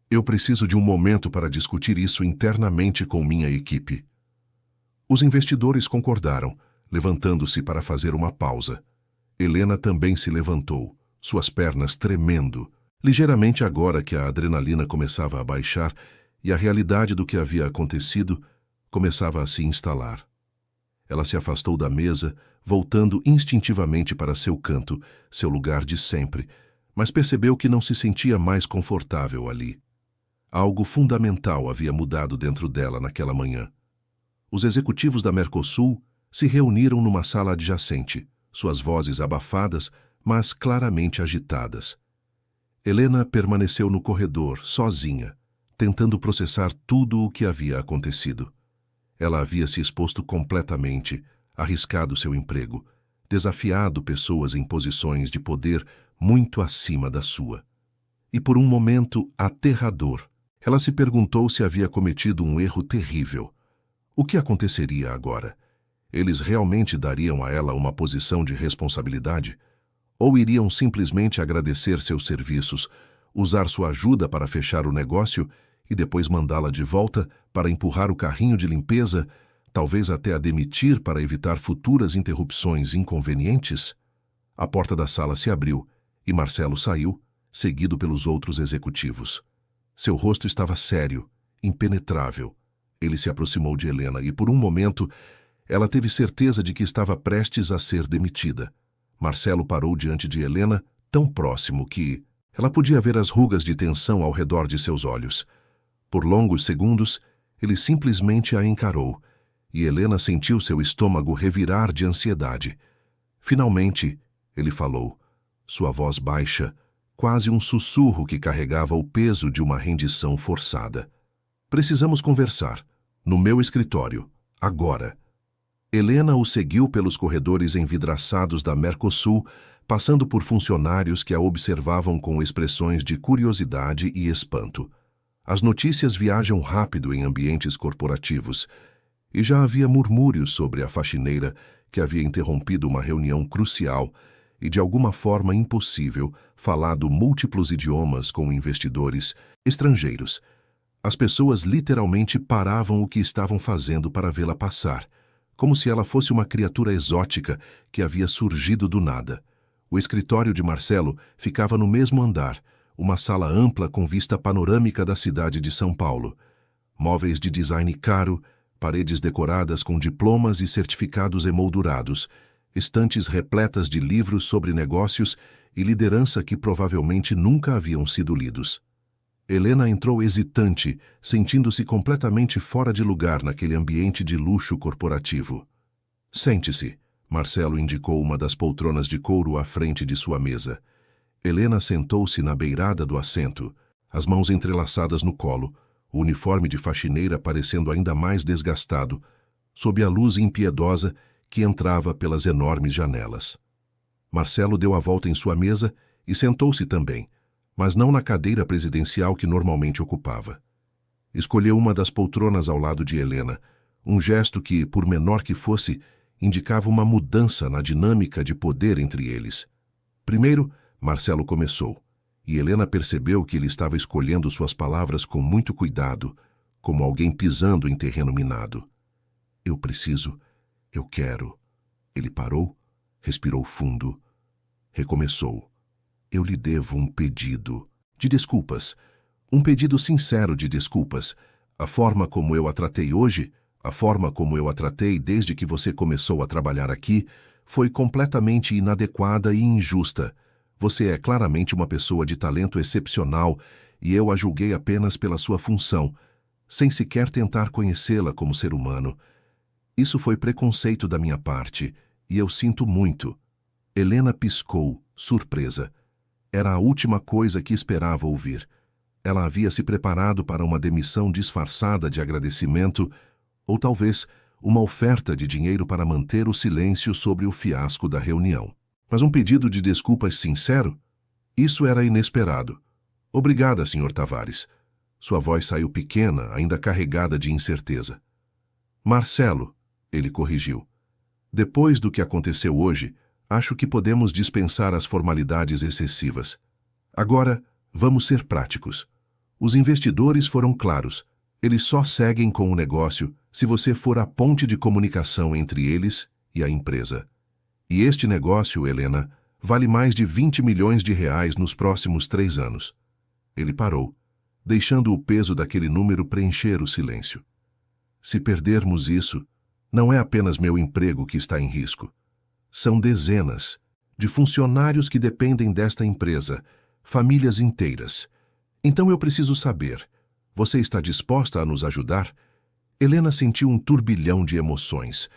Eu preciso de um momento para discutir isso internamente com minha equipe. Os investidores concordaram, levantando-se para fazer uma pausa. Helena também se levantou, suas pernas tremendo, ligeiramente agora que a adrenalina começava a baixar e a realidade do que havia acontecido começava a se instalar. Ela se afastou da mesa, voltando instintivamente para seu canto, seu lugar de sempre, mas percebeu que não se sentia mais confortável ali. Algo fundamental havia mudado dentro dela naquela manhã. Os executivos da Mercosul se reuniram numa sala adjacente, suas vozes abafadas, mas claramente agitadas. Helena permaneceu no corredor, sozinha, tentando processar tudo o que havia acontecido. Ela havia se exposto completamente, arriscado seu emprego, desafiado pessoas em posições de poder muito acima da sua. E por um momento aterrador, ela se perguntou se havia cometido um erro terrível. O que aconteceria agora? Eles realmente dariam a ela uma posição de responsabilidade? Ou iriam simplesmente agradecer seus serviços, usar sua ajuda para fechar o negócio e depois mandá-la de volta para empurrar o carrinho de limpeza, talvez até a demitir para evitar futuras interrupções inconvenientes? A porta da sala se abriu e Marcelo saiu, seguido pelos outros executivos. Seu rosto estava sério, impenetrável. Ele se aproximou de Helena e, por um momento, ela teve certeza de que estava prestes a ser demitida. Marcelo parou diante de Helena, tão próximo que ela podia ver as rugas de tensão ao redor de seus olhos. Por longos segundos, ele simplesmente a encarou, e Helena sentiu seu estômago revirar de ansiedade. Finalmente, ele falou, sua voz baixa, quase um sussurro que carregava o peso de uma rendição forçada. Precisamos conversar. No meu escritório. Agora. Helena o seguiu pelos corredores envidraçados da Mercosul, passando por funcionários que a observavam com expressões de curiosidade e espanto. As notícias viajam rápido em ambientes corporativos, e já havia murmúrios sobre a faxineira que havia interrompido uma reunião crucial e, de alguma forma impossível, falado múltiplos idiomas com investidores estrangeiros. As pessoas literalmente paravam o que estavam fazendo para vê-la passar, como se ela fosse uma criatura exótica que havia surgido do nada. O escritório de Marcelo ficava no mesmo andar, uma sala ampla com vista panorâmica da cidade de São Paulo. Móveis de design caro, paredes decoradas com diplomas e certificados emoldurados, estantes repletas de livros sobre negócios e liderança que provavelmente nunca haviam sido lidos. Helena entrou hesitante, sentindo-se completamente fora de lugar naquele ambiente de luxo corporativo. Sente-se, Marcelo indicou uma das poltronas de couro à frente de sua mesa. Helena sentou-se na beirada do assento, as mãos entrelaçadas no colo, o uniforme de faxineira parecendo ainda mais desgastado, sob a luz impiedosa que entrava pelas enormes janelas. Marcelo deu a volta em sua mesa e sentou-se também, mas não na cadeira presidencial que normalmente ocupava. Escolheu uma das poltronas ao lado de Helena, um gesto que, por menor que fosse, indicava uma mudança na dinâmica de poder entre eles. Primeiro, Marcelo começou, e Helena percebeu que ele estava escolhendo suas palavras com muito cuidado, como alguém pisando em terreno minado. Eu preciso, eu quero. Ele parou, respirou fundo, recomeçou. Eu lhe devo um pedido de desculpas, um pedido sincero de desculpas. A forma como eu a tratei hoje, a forma como eu a tratei desde que você começou a trabalhar aqui, foi completamente inadequada e injusta. Você é claramente uma pessoa de talento excepcional e eu a julguei apenas pela sua função, sem sequer tentar conhecê-la como ser humano. Isso foi preconceito da minha parte, e eu sinto muito. Helena piscou, surpresa. Era a última coisa que esperava ouvir. Ela havia se preparado para uma demissão disfarçada de agradecimento, ou talvez uma oferta de dinheiro para manter o silêncio sobre o fiasco da reunião. Mas um pedido de desculpas sincero? Isso era inesperado. Obrigada, Sr. Tavares. Sua voz saiu pequena, ainda carregada de incerteza. Marcelo, ele corrigiu. Depois do que aconteceu hoje, acho que podemos dispensar as formalidades excessivas. Agora, vamos ser práticos. Os investidores foram claros. Eles só seguem com o negócio se você for a ponte de comunicação entre eles e a empresa. E este negócio, Helena, vale mais de 20 milhões de reais nos próximos 3 anos. Ele parou, deixando o peso daquele número preencher o silêncio. Se perdermos isso, não é apenas meu emprego que está em risco. São dezenas de funcionários que dependem desta empresa, famílias inteiras. Então eu preciso saber, você está disposta a nos ajudar? Helena sentiu um turbilhão de emoções.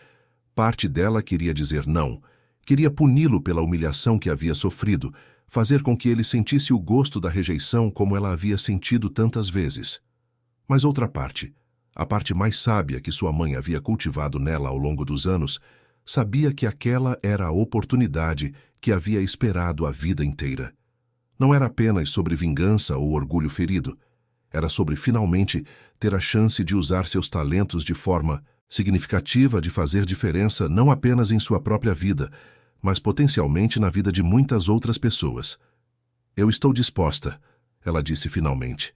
Parte dela queria dizer não, queria puni-lo pela humilhação que havia sofrido, fazer com que ele sentisse o gosto da rejeição como ela havia sentido tantas vezes. Mas outra parte, a parte mais sábia que sua mãe havia cultivado nela ao longo dos anos, sabia que aquela era a oportunidade que havia esperado a vida inteira. Não era apenas sobre vingança ou orgulho ferido. Era sobre finalmente ter a chance de usar seus talentos de forma significativa de fazer diferença não apenas em sua própria vida, mas potencialmente na vida de muitas outras pessoas. Eu estou disposta, ela disse finalmente,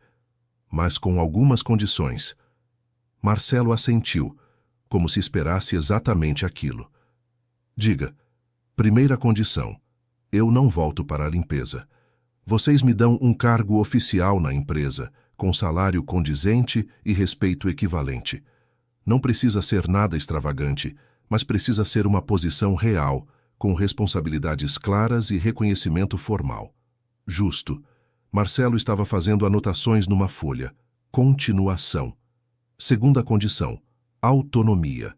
mas com algumas condições. Marcelo assentiu, como se esperasse exatamente aquilo. Diga, primeira condição, eu não volto para a limpeza. Vocês me dão um cargo oficial na empresa, com salário condizente e respeito equivalente. Não precisa ser nada extravagante, mas precisa ser uma posição real, com responsabilidades claras e reconhecimento formal. Justo. Marcelo estava fazendo anotações numa folha. Continuação. Segunda condição. Autonomia.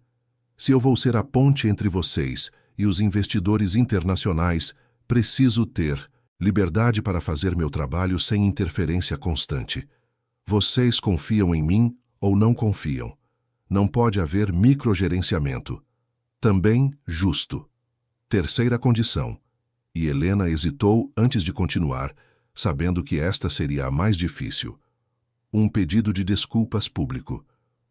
Se eu vou ser a ponte entre vocês e os investidores internacionais, preciso ter liberdade para fazer meu trabalho sem interferência constante. Vocês confiam em mim ou não confiam. Não pode haver microgerenciamento. Também justo. Terceira condição. E Helena hesitou antes de continuar, sabendo que esta seria a mais difícil. Um pedido de desculpas público.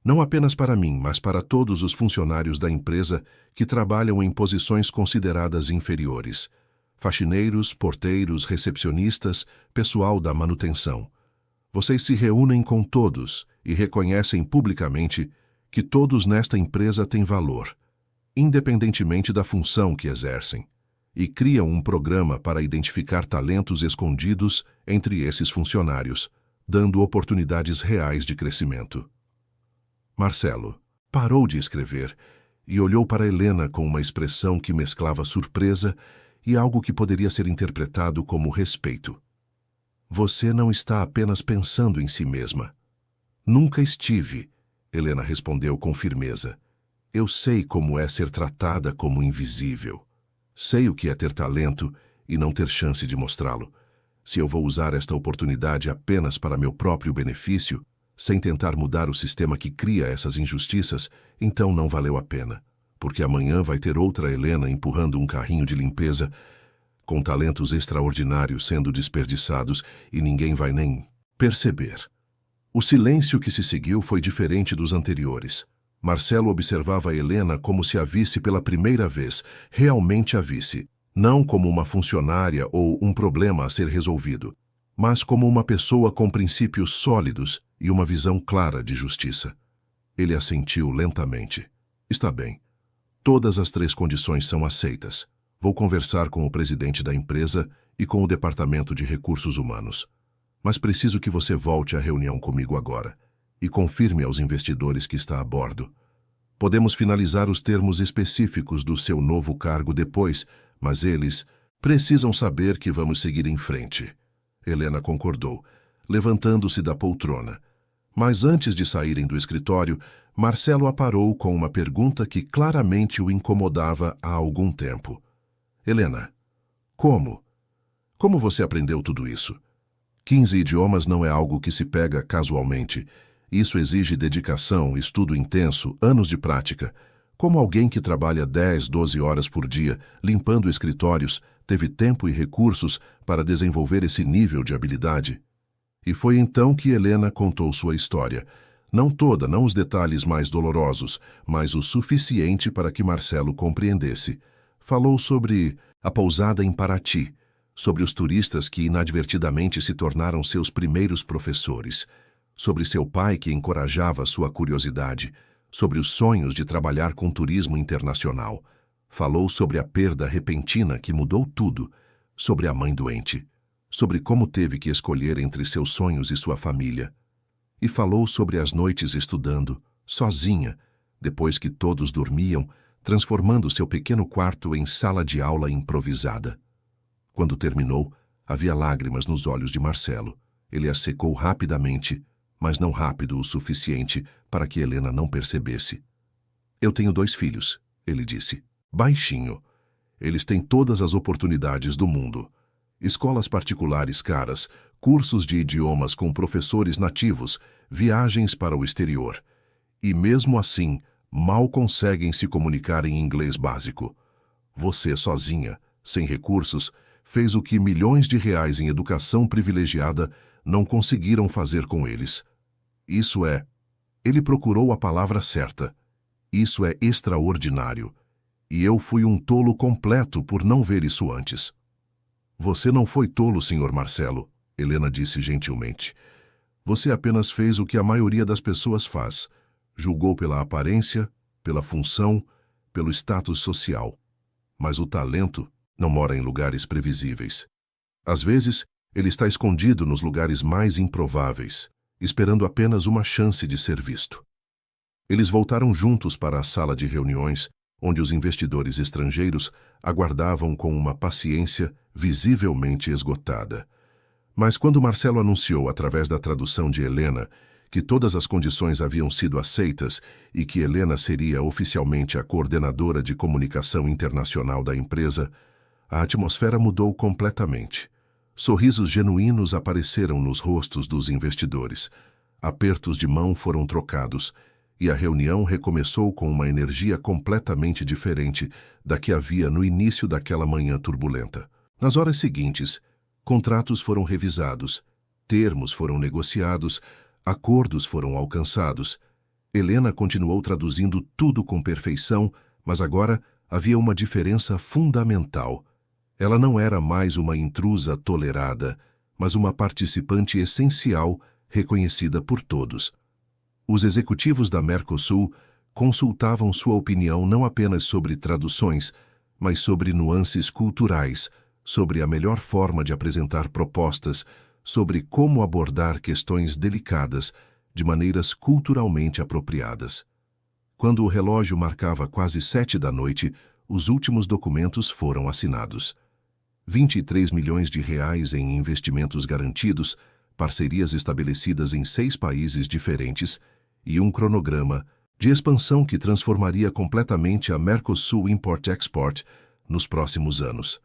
Não apenas para mim, mas para todos os funcionários da empresa que trabalham em posições consideradas inferiores. Faxineiros, porteiros, recepcionistas, pessoal da manutenção. Vocês se reúnem com todos e reconhecem publicamente que todos nesta empresa têm valor, independentemente da função que exercem, e criam um programa para identificar talentos escondidos entre esses funcionários, dando oportunidades reais de crescimento. Marcelo parou de escrever e olhou para Helena com uma expressão que mesclava surpresa e algo que poderia ser interpretado como respeito. Você não está apenas pensando em si mesma. Nunca estive, Helena respondeu com firmeza. Eu sei como é ser tratada como invisível. Sei o que é ter talento e não ter chance de mostrá-lo. Se eu vou usar esta oportunidade apenas para meu próprio benefício, sem tentar mudar o sistema que cria essas injustiças, então não valeu a pena, porque amanhã vai ter outra Helena empurrando um carrinho de limpeza. com talentos extraordinários sendo desperdiçados e ninguém vai nem perceber. O silêncio que se seguiu foi diferente dos anteriores. Marcelo observava Helena como se a visse pela primeira vez, realmente a visse, não como uma funcionária ou um problema a ser resolvido, mas como uma pessoa com princípios sólidos e uma visão clara de justiça. Ele assentiu lentamente. Está bem. Todas as 3 condições são aceitas. Vou conversar com o presidente da empresa e com o departamento de recursos humanos. Mas preciso que você volte à reunião comigo agora e confirme aos investidores que está a bordo. Podemos finalizar os termos específicos do seu novo cargo depois, mas eles precisam saber que vamos seguir em frente. Helena concordou, levantando-se da poltrona. Mas antes de saírem do escritório, Marcelo a parou com uma pergunta que claramente o incomodava há algum tempo. Helena, como? Como você aprendeu tudo isso? 15 idiomas não é algo que se pega casualmente. Isso exige dedicação, estudo intenso, anos de prática. Como alguém que trabalha 10, 12 horas por dia, limpando escritórios, teve tempo e recursos para desenvolver esse nível de habilidade? E foi então que Helena contou sua história. Não toda, não os detalhes mais dolorosos, mas o suficiente para que Marcelo compreendesse. Falou sobre a pousada em Paraty, sobre os turistas que inadvertidamente se tornaram seus primeiros professores, sobre seu pai que encorajava sua curiosidade, sobre os sonhos de trabalhar com turismo internacional. Falou sobre a perda repentina que mudou tudo, sobre a mãe doente, sobre como teve que escolher entre seus sonhos e sua família. E falou sobre as noites estudando, sozinha, depois que todos dormiam, transformando seu pequeno quarto em sala de aula improvisada. Quando terminou, havia lágrimas nos olhos de Marcelo. Ele as secou rapidamente, mas não rápido o suficiente para que Helena não percebesse. Eu tenho 2 filhos, ele disse, baixinho. Eles têm todas as oportunidades do mundo. Escolas particulares caras, cursos de idiomas com professores nativos, viagens para o exterior. E mesmo assim, mal conseguem se comunicar em inglês básico. Você sozinha, sem recursos, fez o que milhões de reais em educação privilegiada não conseguiram fazer com eles. Isso é... Ele procurou a palavra certa. Isso é extraordinário. E eu fui um tolo completo por não ver isso antes. Você não foi tolo, Sr. Marcelo, Helena disse gentilmente. Você apenas fez o que a maioria das pessoas faz. Julgou pela aparência, pela função, pelo status social. Mas o talento não mora em lugares previsíveis. Às vezes, ele está escondido nos lugares mais improváveis, esperando apenas uma chance de ser visto. Eles voltaram juntos para a sala de reuniões, onde os investidores estrangeiros aguardavam com uma paciência visivelmente esgotada. Mas quando Marcelo anunciou, através da tradução de Helena, que todas as condições haviam sido aceitas e que Helena seria oficialmente a coordenadora de comunicação internacional da empresa, a atmosfera mudou completamente. Sorrisos genuínos apareceram nos rostos dos investidores. Apertos de mão foram trocados e a reunião recomeçou com uma energia completamente diferente da que havia no início daquela manhã turbulenta. Nas horas seguintes, contratos foram revisados, termos foram negociados, acordos foram alcançados. Helena continuou traduzindo tudo com perfeição, mas agora havia uma diferença fundamental. Ela não era mais uma intrusa tolerada, mas uma participante essencial reconhecida por todos. Os executivos da Mercosul consultavam sua opinião não apenas sobre traduções, mas sobre nuances culturais, sobre a melhor forma de apresentar propostas, sobre como abordar questões delicadas de maneiras culturalmente apropriadas. Quando o relógio marcava quase 7 da noite, os últimos documentos foram assinados. 23 milhões de reais em investimentos garantidos, parcerias estabelecidas em 6 países diferentes e um cronograma de expansão que transformaria completamente a Mercosul Import-Export nos próximos anos.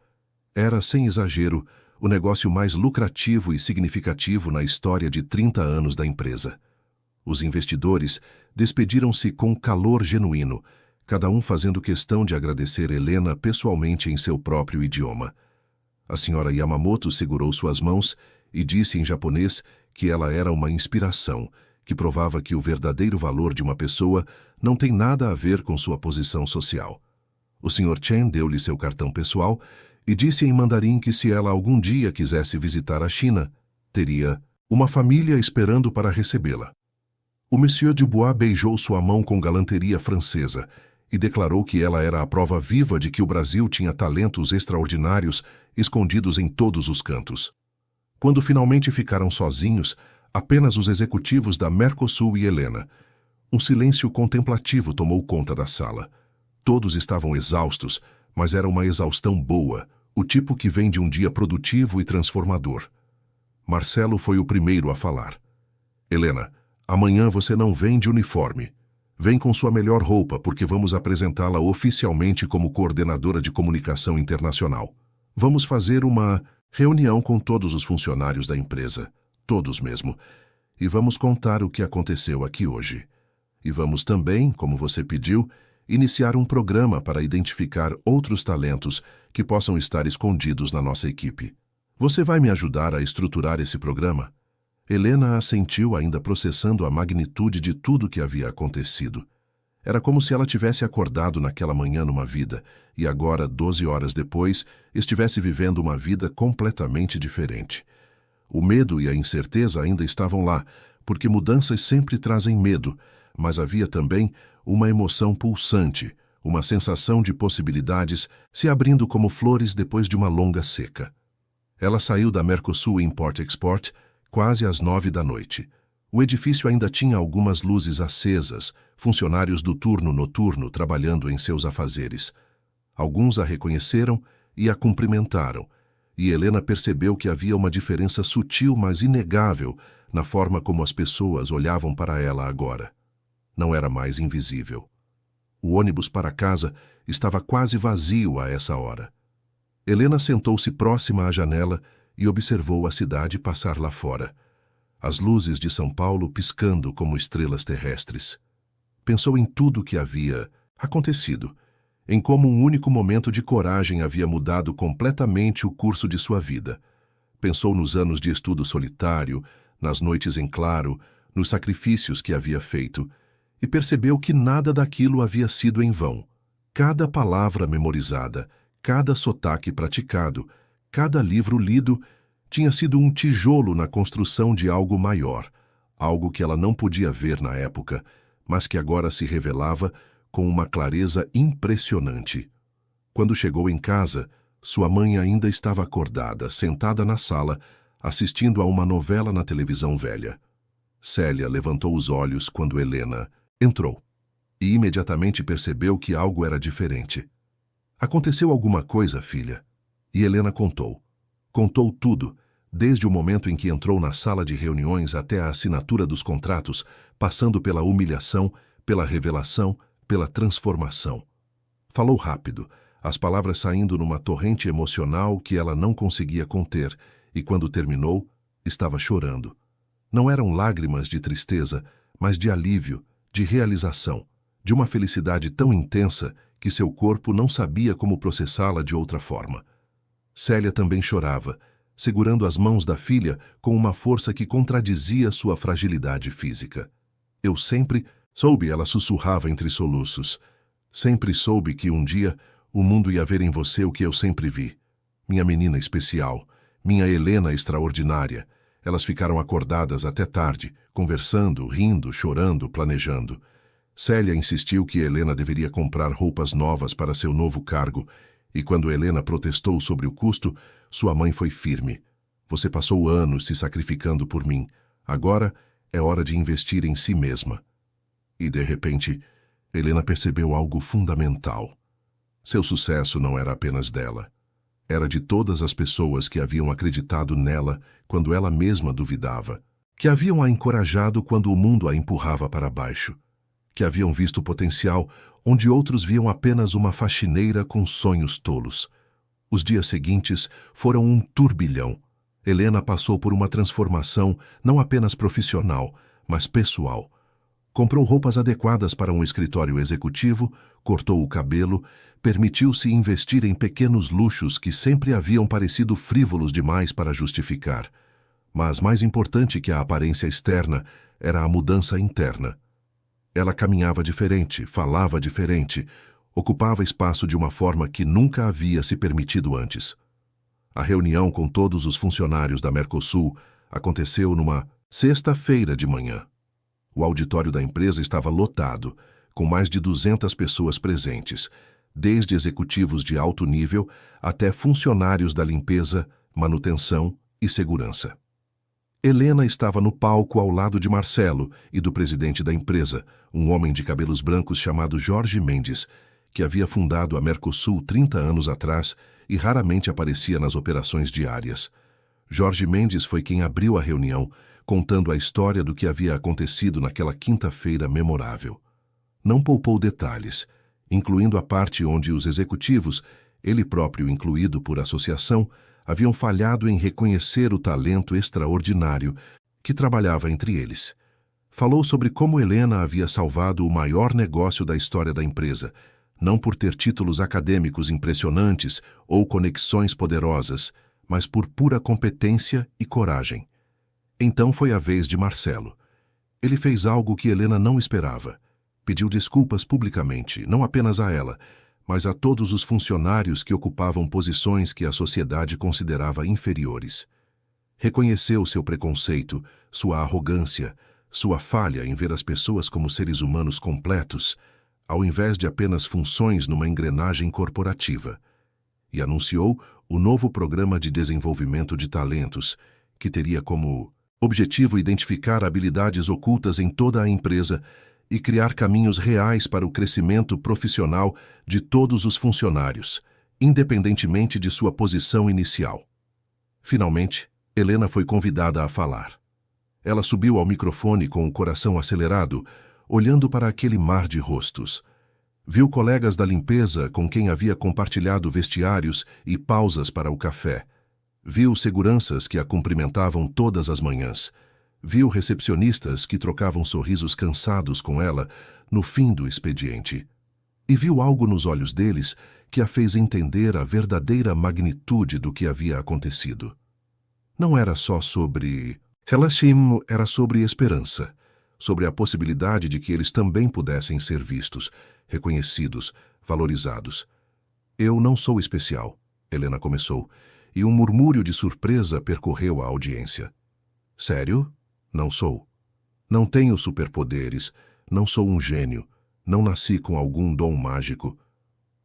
Era, sem exagero, o negócio mais lucrativo e significativo na história de 30 anos da empresa. Os investidores despediram-se com calor genuíno, cada um fazendo questão de agradecer Helena pessoalmente em seu próprio idioma. A senhora Yamamoto segurou suas mãos e disse em japonês que ela era uma inspiração, que provava que o verdadeiro valor de uma pessoa não tem nada a ver com sua posição social. O Sr. Chen deu-lhe seu cartão pessoal e disse em mandarim que se ela algum dia quisesse visitar a China, teria uma família esperando para recebê-la. O Monsieur Dubois beijou sua mão com galanteria francesa e declarou que ela era a prova viva de que o Brasil tinha talentos extraordinários escondidos em todos os cantos. Quando finalmente ficaram sozinhos, apenas os executivos da Mercosul e Helena, um silêncio contemplativo tomou conta da sala. Todos estavam exaustos, mas era uma exaustão boa, o tipo que vem de um dia produtivo e transformador. Marcelo foi o primeiro a falar. Helena, amanhã você não vem de uniforme. Vem com sua melhor roupa, porque vamos apresentá-la oficialmente como coordenadora de comunicação internacional. Vamos fazer uma reunião com todos os funcionários da empresa, todos mesmo, e vamos contar o que aconteceu aqui hoje. E vamos também, como você pediu, iniciar um programa para identificar outros talentos que possam estar escondidos na nossa equipe. Você vai me ajudar a estruturar esse programa? Helena assentiu, ainda processando a magnitude de tudo que havia acontecido. Era como se ela tivesse acordado naquela manhã numa vida e agora, 12 horas depois, estivesse vivendo uma vida completamente diferente. O medo e a incerteza ainda estavam lá, porque mudanças sempre trazem medo, mas havia também uma emoção pulsante, uma sensação de possibilidades se abrindo como flores depois de uma longa seca. Ela saiu da Mercosul Import-Export quase às 9 da noite. O edifício ainda tinha algumas luzes acesas, funcionários do turno noturno trabalhando em seus afazeres. Alguns a reconheceram e a cumprimentaram, e Helena percebeu que havia uma diferença sutil, mas inegável, na forma como as pessoas olhavam para ela agora. Não era mais invisível. O ônibus para casa estava quase vazio a essa hora. Helena sentou-se próxima à janela e observou a cidade passar lá fora. As luzes de São Paulo piscando como estrelas terrestres. Pensou em tudo o que havia acontecido, em como um único momento de coragem havia mudado completamente o curso de sua vida. Pensou nos anos de estudo solitário, nas noites em claro, nos sacrifícios que havia feito, e percebeu que nada daquilo havia sido em vão. Cada palavra memorizada, cada sotaque praticado, cada livro lido tinha sido um tijolo na construção de algo maior, algo que ela não podia ver na época, mas que agora se revelava com uma clareza impressionante. Quando chegou em casa, sua mãe ainda estava acordada, sentada na sala, assistindo a uma novela na televisão velha. Célia levantou os olhos quando Helena entrou e imediatamente percebeu que algo era diferente. Aconteceu alguma coisa, filha? E Helena contou. Contou tudo, desde o momento em que entrou na sala de reuniões até a assinatura dos contratos, passando pela humilhação, pela revelação, pela transformação. Falou rápido, as palavras saindo numa torrente emocional que ela não conseguia conter, e quando terminou, estava chorando. Não eram lágrimas de tristeza, mas de alívio, de realização, de uma felicidade tão intensa que seu corpo não sabia como processá-la de outra forma. Célia também chorava, segurando as mãos da filha com uma força que contradizia sua fragilidade física. Eu sempre soube, ela sussurrava entre soluços. Sempre soube que um dia o mundo ia ver em você o que eu sempre vi. Minha menina especial, minha Helena extraordinária. Elas ficaram acordadas até tarde, conversando, rindo, chorando, planejando. Célia insistiu que Helena deveria comprar roupas novas para seu novo cargo, e quando Helena protestou sobre o custo, sua mãe foi firme. Você passou anos se sacrificando por mim. Agora é hora de investir em si mesma. E, de repente, Helena percebeu algo fundamental. Seu sucesso não era apenas dela. Era de todas as pessoas que haviam acreditado nela quando ela mesma duvidava, que haviam a encorajado quando o mundo a empurrava para baixo, que haviam visto potencial onde outros viam apenas uma faxineira com sonhos tolos. Os dias seguintes foram um turbilhão. Helena passou por uma transformação não apenas profissional, mas pessoal. Comprou roupas adequadas para um escritório executivo, cortou o cabelo, permitiu-se investir em pequenos luxos que sempre haviam parecido frívolos demais para justificar. Mas mais importante que a aparência externa era a mudança interna. Ela caminhava diferente, falava diferente, ocupava espaço de uma forma que nunca havia se permitido antes. A reunião com todos os funcionários da Mercosul aconteceu numa sexta-feira de manhã. O auditório da empresa estava lotado, com mais de 200 pessoas presentes, desde executivos de alto nível até funcionários da limpeza, manutenção e segurança. Helena estava no palco ao lado de Marcelo e do presidente da empresa, um homem de cabelos brancos chamado Jorge Mendes, que havia fundado a Mercosul 30 anos atrás e raramente aparecia nas operações diárias. Jorge Mendes foi quem abriu a reunião, contando a história do que havia acontecido naquela quinta-feira memorável. Não poupou detalhes, incluindo a parte onde os executivos, ele próprio incluído por associação, haviam falhado em reconhecer o talento extraordinário que trabalhava entre eles. Falou sobre como Helena havia salvado o maior negócio da história da empresa, não por ter títulos acadêmicos impressionantes ou conexões poderosas, mas por pura competência e coragem. Então foi a vez de Marcelo. Ele fez algo que Helena não esperava. Pediu desculpas publicamente, não apenas a ela, mas a todos os funcionários que ocupavam posições que a sociedade considerava inferiores. Reconheceu seu preconceito, sua arrogância, sua falha em ver as pessoas como seres humanos completos, ao invés de apenas funções numa engrenagem corporativa. E anunciou o novo programa de desenvolvimento de talentos, que teria como objetivo identificar habilidades ocultas em toda a empresa e criar caminhos reais para o crescimento profissional de todos os funcionários, independentemente de sua posição inicial. Finalmente, Helena foi convidada a falar. Ela subiu ao microfone com o coração acelerado, olhando para aquele mar de rostos. Viu colegas da limpeza com quem havia compartilhado vestiários e pausas para o café. Viu seguranças que a cumprimentavam todas as manhãs. Viu recepcionistas que trocavam sorrisos cansados com ela no fim do expediente. E viu algo nos olhos deles que a fez entender a verdadeira magnitude do que havia acontecido. Não era só sobre relaxismo, era sobre esperança, sobre a possibilidade de que eles também pudessem ser vistos, reconhecidos, valorizados. Eu não sou especial, Helena começou, e um murmúrio de surpresa percorreu a audiência. Sério? Não sou. Não tenho superpoderes, não sou um gênio, não nasci com algum dom mágico.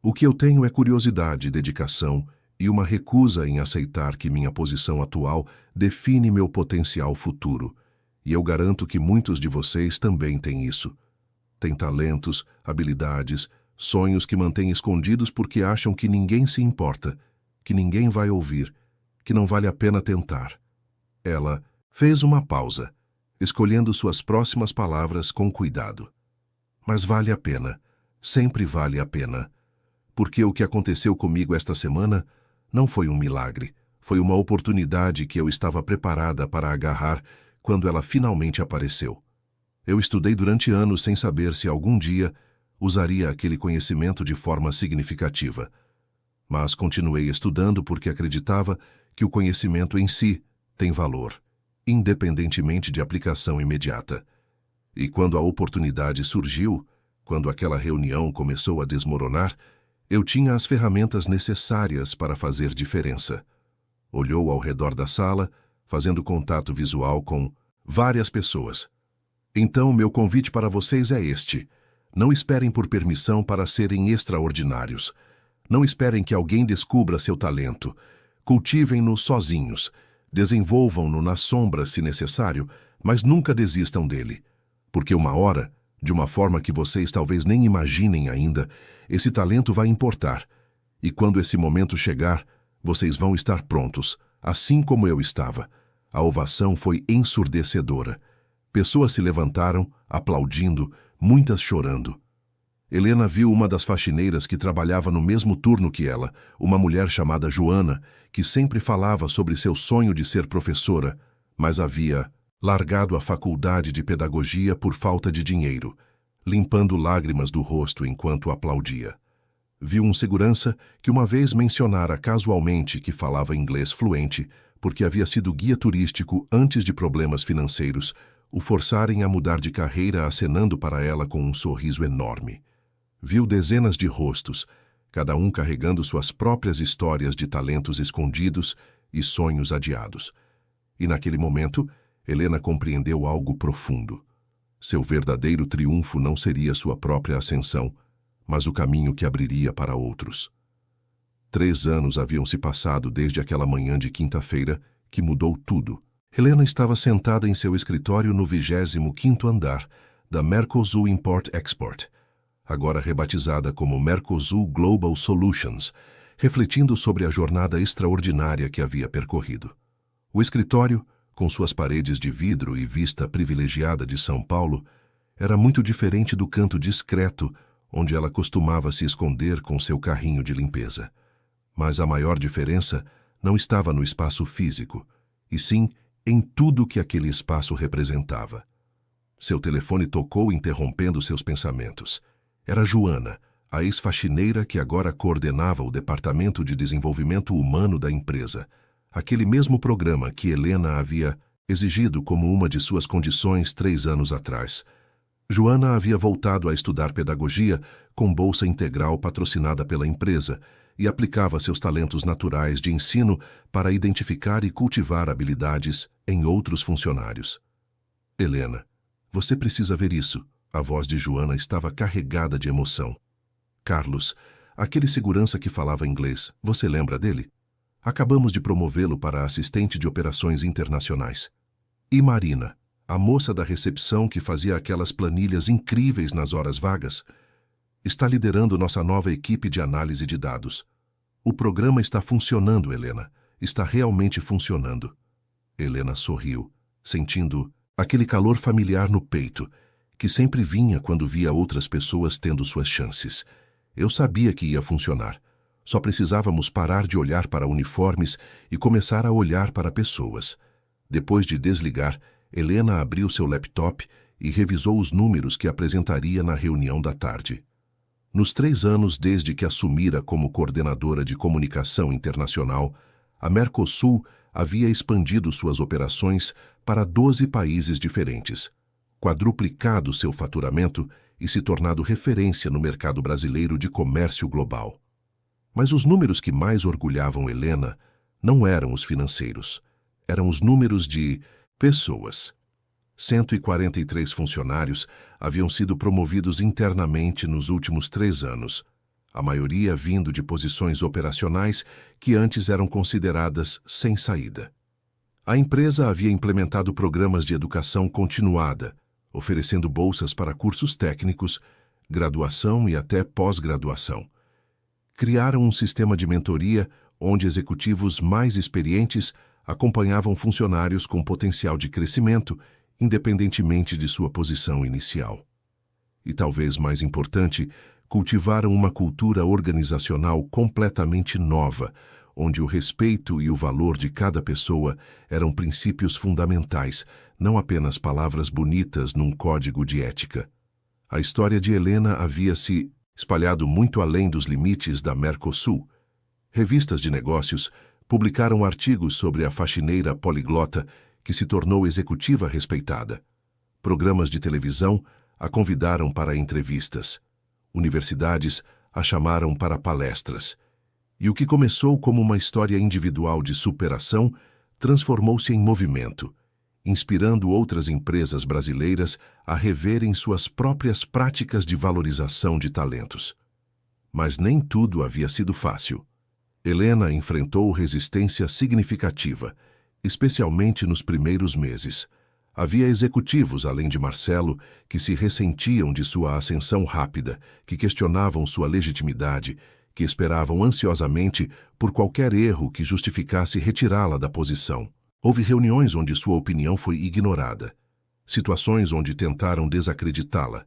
O que eu tenho é curiosidade, dedicação e uma recusa em aceitar que minha posição atual define meu potencial futuro. E eu garanto que muitos de vocês também têm isso. Têm talentos, habilidades, sonhos que mantêm escondidos porque acham que ninguém se importa, que ninguém vai ouvir, que não vale a pena tentar. Ela fez uma pausa, escolhendo suas próximas palavras com cuidado. Mas vale a pena, sempre vale a pena. Porque o que aconteceu comigo esta semana não foi um milagre, foi uma oportunidade que eu estava preparada para agarrar quando ela finalmente apareceu. Eu estudei durante anos sem saber se algum dia usaria aquele conhecimento de forma significativa. Mas continuei estudando porque acreditava que o conhecimento em si tem valor, independentemente de aplicação imediata. E quando a oportunidade surgiu, quando aquela reunião começou a desmoronar, eu tinha as ferramentas necessárias para fazer diferença. Olhou ao redor da sala, fazendo contato visual com várias pessoas. Então, meu convite para vocês é este. Não esperem por permissão para serem extraordinários. Não esperem que alguém descubra seu talento. Cultivem-no sozinhos. Desenvolvam-no nas sombras se necessário, mas nunca desistam dele. Porque uma hora, de uma forma que vocês talvez nem imaginem ainda, esse talento vai importar. E quando esse momento chegar, vocês vão estar prontos, assim como eu estava. A ovação foi ensurdecedora. Pessoas se levantaram, aplaudindo, muitas chorando. Helena viu uma das faxineiras que trabalhava no mesmo turno que ela, uma mulher chamada Joana, que sempre falava sobre seu sonho de ser professora, mas havia largado a faculdade de pedagogia por falta de dinheiro, limpando lágrimas do rosto enquanto aplaudia. Viu um segurança que uma vez mencionara casualmente que falava inglês fluente porque havia sido guia turístico antes de problemas financeiros, o forçarem a mudar de carreira acenando para ela com um sorriso enorme. Viu dezenas de rostos, cada um carregando suas próprias histórias de talentos escondidos e sonhos adiados. E naquele momento, Helena compreendeu algo profundo. Seu verdadeiro triunfo não seria sua própria ascensão, mas o caminho que abriria para outros. 3 anos haviam se passado desde aquela manhã de quinta-feira que mudou tudo. Helena estava sentada em seu escritório no 25º andar da Mercosul Import-Export, agora rebatizada como Mercosul Global Solutions, refletindo sobre a jornada extraordinária que havia percorrido. O escritório, com suas paredes de vidro e vista privilegiada de São Paulo, era muito diferente do canto discreto onde ela costumava se esconder com seu carrinho de limpeza. Mas a maior diferença não estava no espaço físico, e sim em tudo que aquele espaço representava. Seu telefone tocou interrompendo seus pensamentos. Era Joana, a ex-faxineira que agora coordenava o Departamento de Desenvolvimento Humano da empresa, aquele mesmo programa que Helena havia exigido como uma de suas condições 3 anos atrás. Joana havia voltado a estudar pedagogia com bolsa integral patrocinada pela empresa e aplicava seus talentos naturais de ensino para identificar e cultivar habilidades em outros funcionários. Helena, você precisa ver isso. A voz de Joana estava carregada de emoção. Carlos, aquele segurança que falava inglês, você lembra dele? Acabamos de promovê-lo para assistente de operações internacionais. E Marina, a moça da recepção que fazia aquelas planilhas incríveis nas horas vagas, está liderando nossa nova equipe de análise de dados. O programa está funcionando, Helena. Está realmente funcionando. Helena sorriu, sentindo aquele calor familiar no peito, que sempre vinha quando via outras pessoas tendo suas chances. Eu sabia que ia funcionar. Só precisávamos parar de olhar para uniformes e começar a olhar para pessoas. Depois de desligar, Helena abriu seu laptop e revisou os números que apresentaria na reunião da tarde. Nos 3 anos desde que assumira como coordenadora de comunicação internacional, a Mercosul havia expandido suas operações para 12 países diferentes, quadruplicado seu faturamento e se tornado referência no mercado brasileiro de comércio global. Mas os números que mais orgulhavam Helena não eram os financeiros, eram os números de pessoas. 143 funcionários haviam sido promovidos internamente nos últimos 3 anos, a maioria vindo de posições operacionais que antes eram consideradas sem saída. A empresa havia implementado programas de educação continuada, oferecendo bolsas para cursos técnicos, graduação e até pós-graduação. Criaram um sistema de mentoria onde executivos mais experientes acompanhavam funcionários com potencial de crescimento, independentemente de sua posição inicial. E talvez mais importante, cultivaram uma cultura organizacional completamente nova, onde o respeito e o valor de cada pessoa eram princípios fundamentais, não apenas palavras bonitas num código de ética. A história de Helena havia se espalhado muito além dos limites da Mercosul. Revistas de negócios publicaram artigos sobre a faxineira poliglota que se tornou executiva respeitada. Programas de televisão a convidaram para entrevistas. Universidades a chamaram para palestras. E o que começou como uma história individual de superação transformou-se em movimento, inspirando outras empresas brasileiras a reverem suas próprias práticas de valorização de talentos. Mas nem tudo havia sido fácil. Helena enfrentou resistência significativa, especialmente nos primeiros meses. Havia executivos, além de Marcelo, que se ressentiam de sua ascensão rápida, que questionavam sua legitimidade, que esperavam ansiosamente por qualquer erro que justificasse retirá-la da posição. Houve reuniões onde sua opinião foi ignorada, situações onde tentaram desacreditá-la,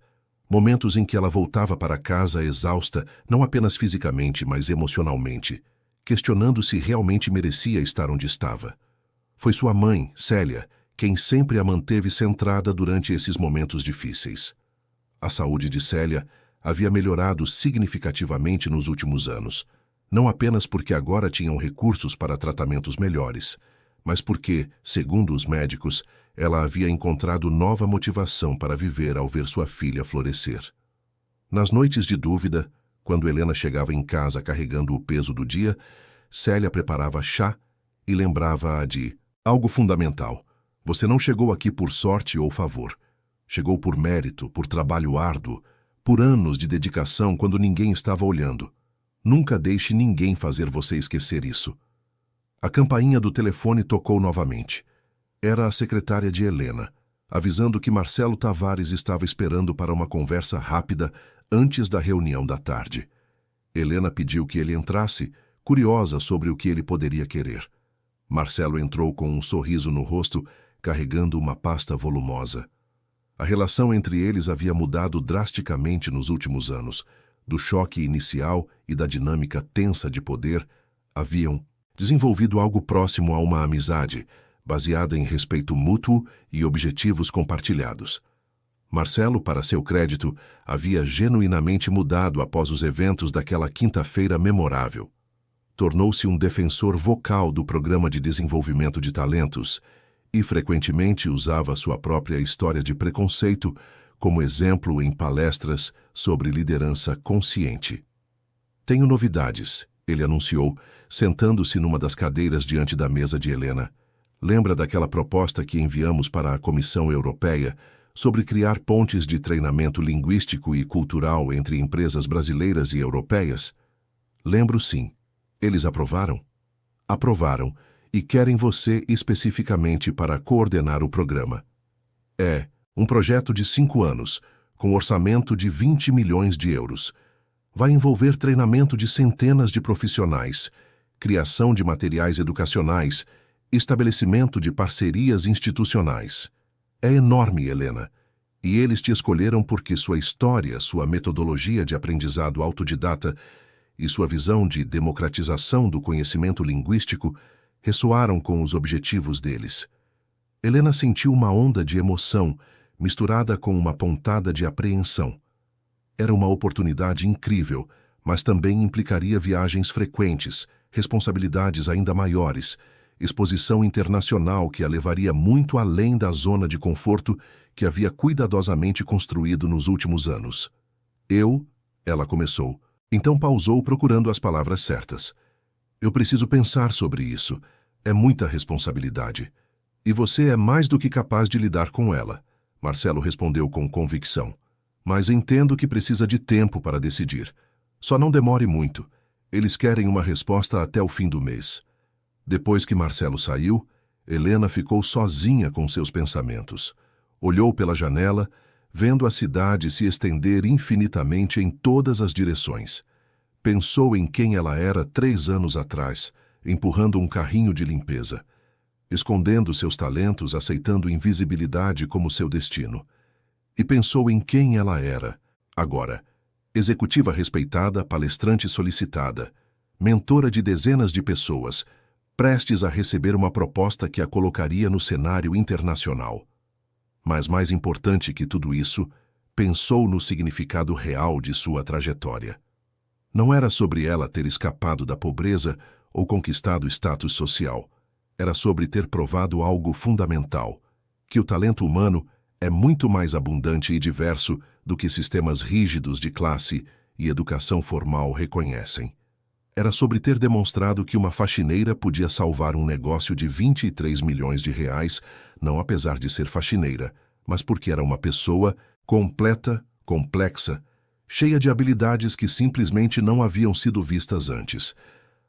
momentos em que ela voltava para casa exausta, não apenas fisicamente, mas emocionalmente, questionando se realmente merecia estar onde estava. Foi sua mãe, Célia, quem sempre a manteve centrada durante esses momentos difíceis. A saúde de Célia havia melhorado significativamente nos últimos anos, não apenas porque agora tinham recursos para tratamentos melhores, mas porque, segundo os médicos, ela havia encontrado nova motivação para viver ao ver sua filha florescer. Nas noites de dúvida, quando Helena chegava em casa carregando o peso do dia, Célia preparava chá e lembrava-a de algo fundamental. Você não chegou aqui por sorte ou favor. Chegou por mérito, por trabalho árduo, por anos de dedicação quando ninguém estava olhando. Nunca deixe ninguém fazer você esquecer isso. A campainha do telefone tocou novamente. Era a secretária de Helena, avisando que Marcelo Tavares estava esperando para uma conversa rápida antes da reunião da tarde. Helena pediu que ele entrasse, curiosa sobre o que ele poderia querer. Marcelo entrou com um sorriso no rosto, carregando uma pasta volumosa. A relação entre eles havia mudado drasticamente nos últimos anos. Do choque inicial e da dinâmica tensa de poder, haviam desenvolvido algo próximo a uma amizade, baseada em respeito mútuo e objetivos compartilhados. Marcelo, para seu crédito, havia genuinamente mudado após os eventos daquela quinta-feira memorável. Tornou-se um defensor vocal do programa de desenvolvimento de talentos e frequentemente usava sua própria história de preconceito como exemplo em palestras sobre liderança consciente. Tenho novidades, ele anunciou, sentando-se numa das cadeiras diante da mesa de Helena. Lembra daquela proposta que enviamos para a Comissão Europeia sobre criar pontes de treinamento linguístico e cultural entre empresas brasileiras e europeias? Lembro sim. Eles aprovaram? Aprovaram e querem você especificamente para coordenar o programa. É um projeto de 5 anos, com orçamento de 20 milhões de euros. Vai envolver treinamento de centenas de profissionais, criação de materiais educacionais, estabelecimento de parcerias institucionais. É enorme, Helena. E eles te escolheram porque sua história, sua metodologia de aprendizado autodidata e sua visão de democratização do conhecimento linguístico ressoaram com os objetivos deles. Helena sentiu uma onda de emoção, misturada com uma pontada de apreensão. Era uma oportunidade incrível, mas também implicaria viagens frequentes, responsabilidades ainda maiores, exposição internacional que a levaria muito além da zona de conforto que havia cuidadosamente construído nos últimos anos. Ela começou, então pausou procurando as palavras certas. Eu preciso pensar sobre isso. É muita responsabilidade. E você é mais do que capaz de lidar com ela, Marcelo respondeu com convicção. Mas entendo que precisa de tempo para decidir. Só não demore muito. Eles querem uma resposta até o fim do mês. Depois que Marcelo saiu, Helena ficou sozinha com seus pensamentos. Olhou pela janela, vendo a cidade se estender infinitamente em todas as direções. Pensou em quem ela era 3 anos atrás, empurrando um carrinho de limpeza, escondendo seus talentos, aceitando invisibilidade como seu destino. E pensou em quem ela era, agora, executiva respeitada, palestrante solicitada, mentora de dezenas de pessoas, prestes a receber uma proposta que a colocaria no cenário internacional. Mas mais importante que tudo isso, pensou no significado real de sua trajetória. Não era sobre ela ter escapado da pobreza ou conquistado status social. Era sobre ter provado algo fundamental, que o talento humano é muito mais abundante e diverso do que sistemas rígidos de classe e educação formal reconhecem. Era sobre ter demonstrado que uma faxineira podia salvar um negócio de 23 milhões de reais, não apesar de ser faxineira, mas porque era uma pessoa completa, complexa, cheia de habilidades que simplesmente não haviam sido vistas antes.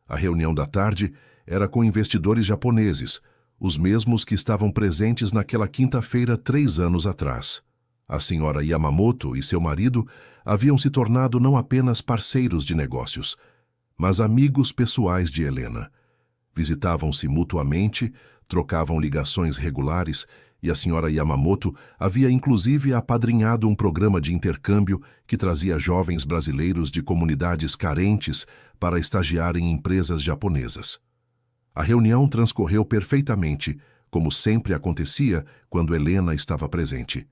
A reunião da tarde era com investidores japoneses, os mesmos que estavam presentes naquela quinta-feira 3 anos atrás. A senhora Yamamoto e seu marido haviam se tornado não apenas parceiros de negócios, mas amigos pessoais de Helena. Visitavam-se mutuamente, trocavam ligações regulares e a senhora Yamamoto havia inclusive apadrinhado um programa de intercâmbio que trazia jovens brasileiros de comunidades carentes para estagiar em empresas japonesas. A reunião transcorreu perfeitamente, como sempre acontecia quando Helena estava presente.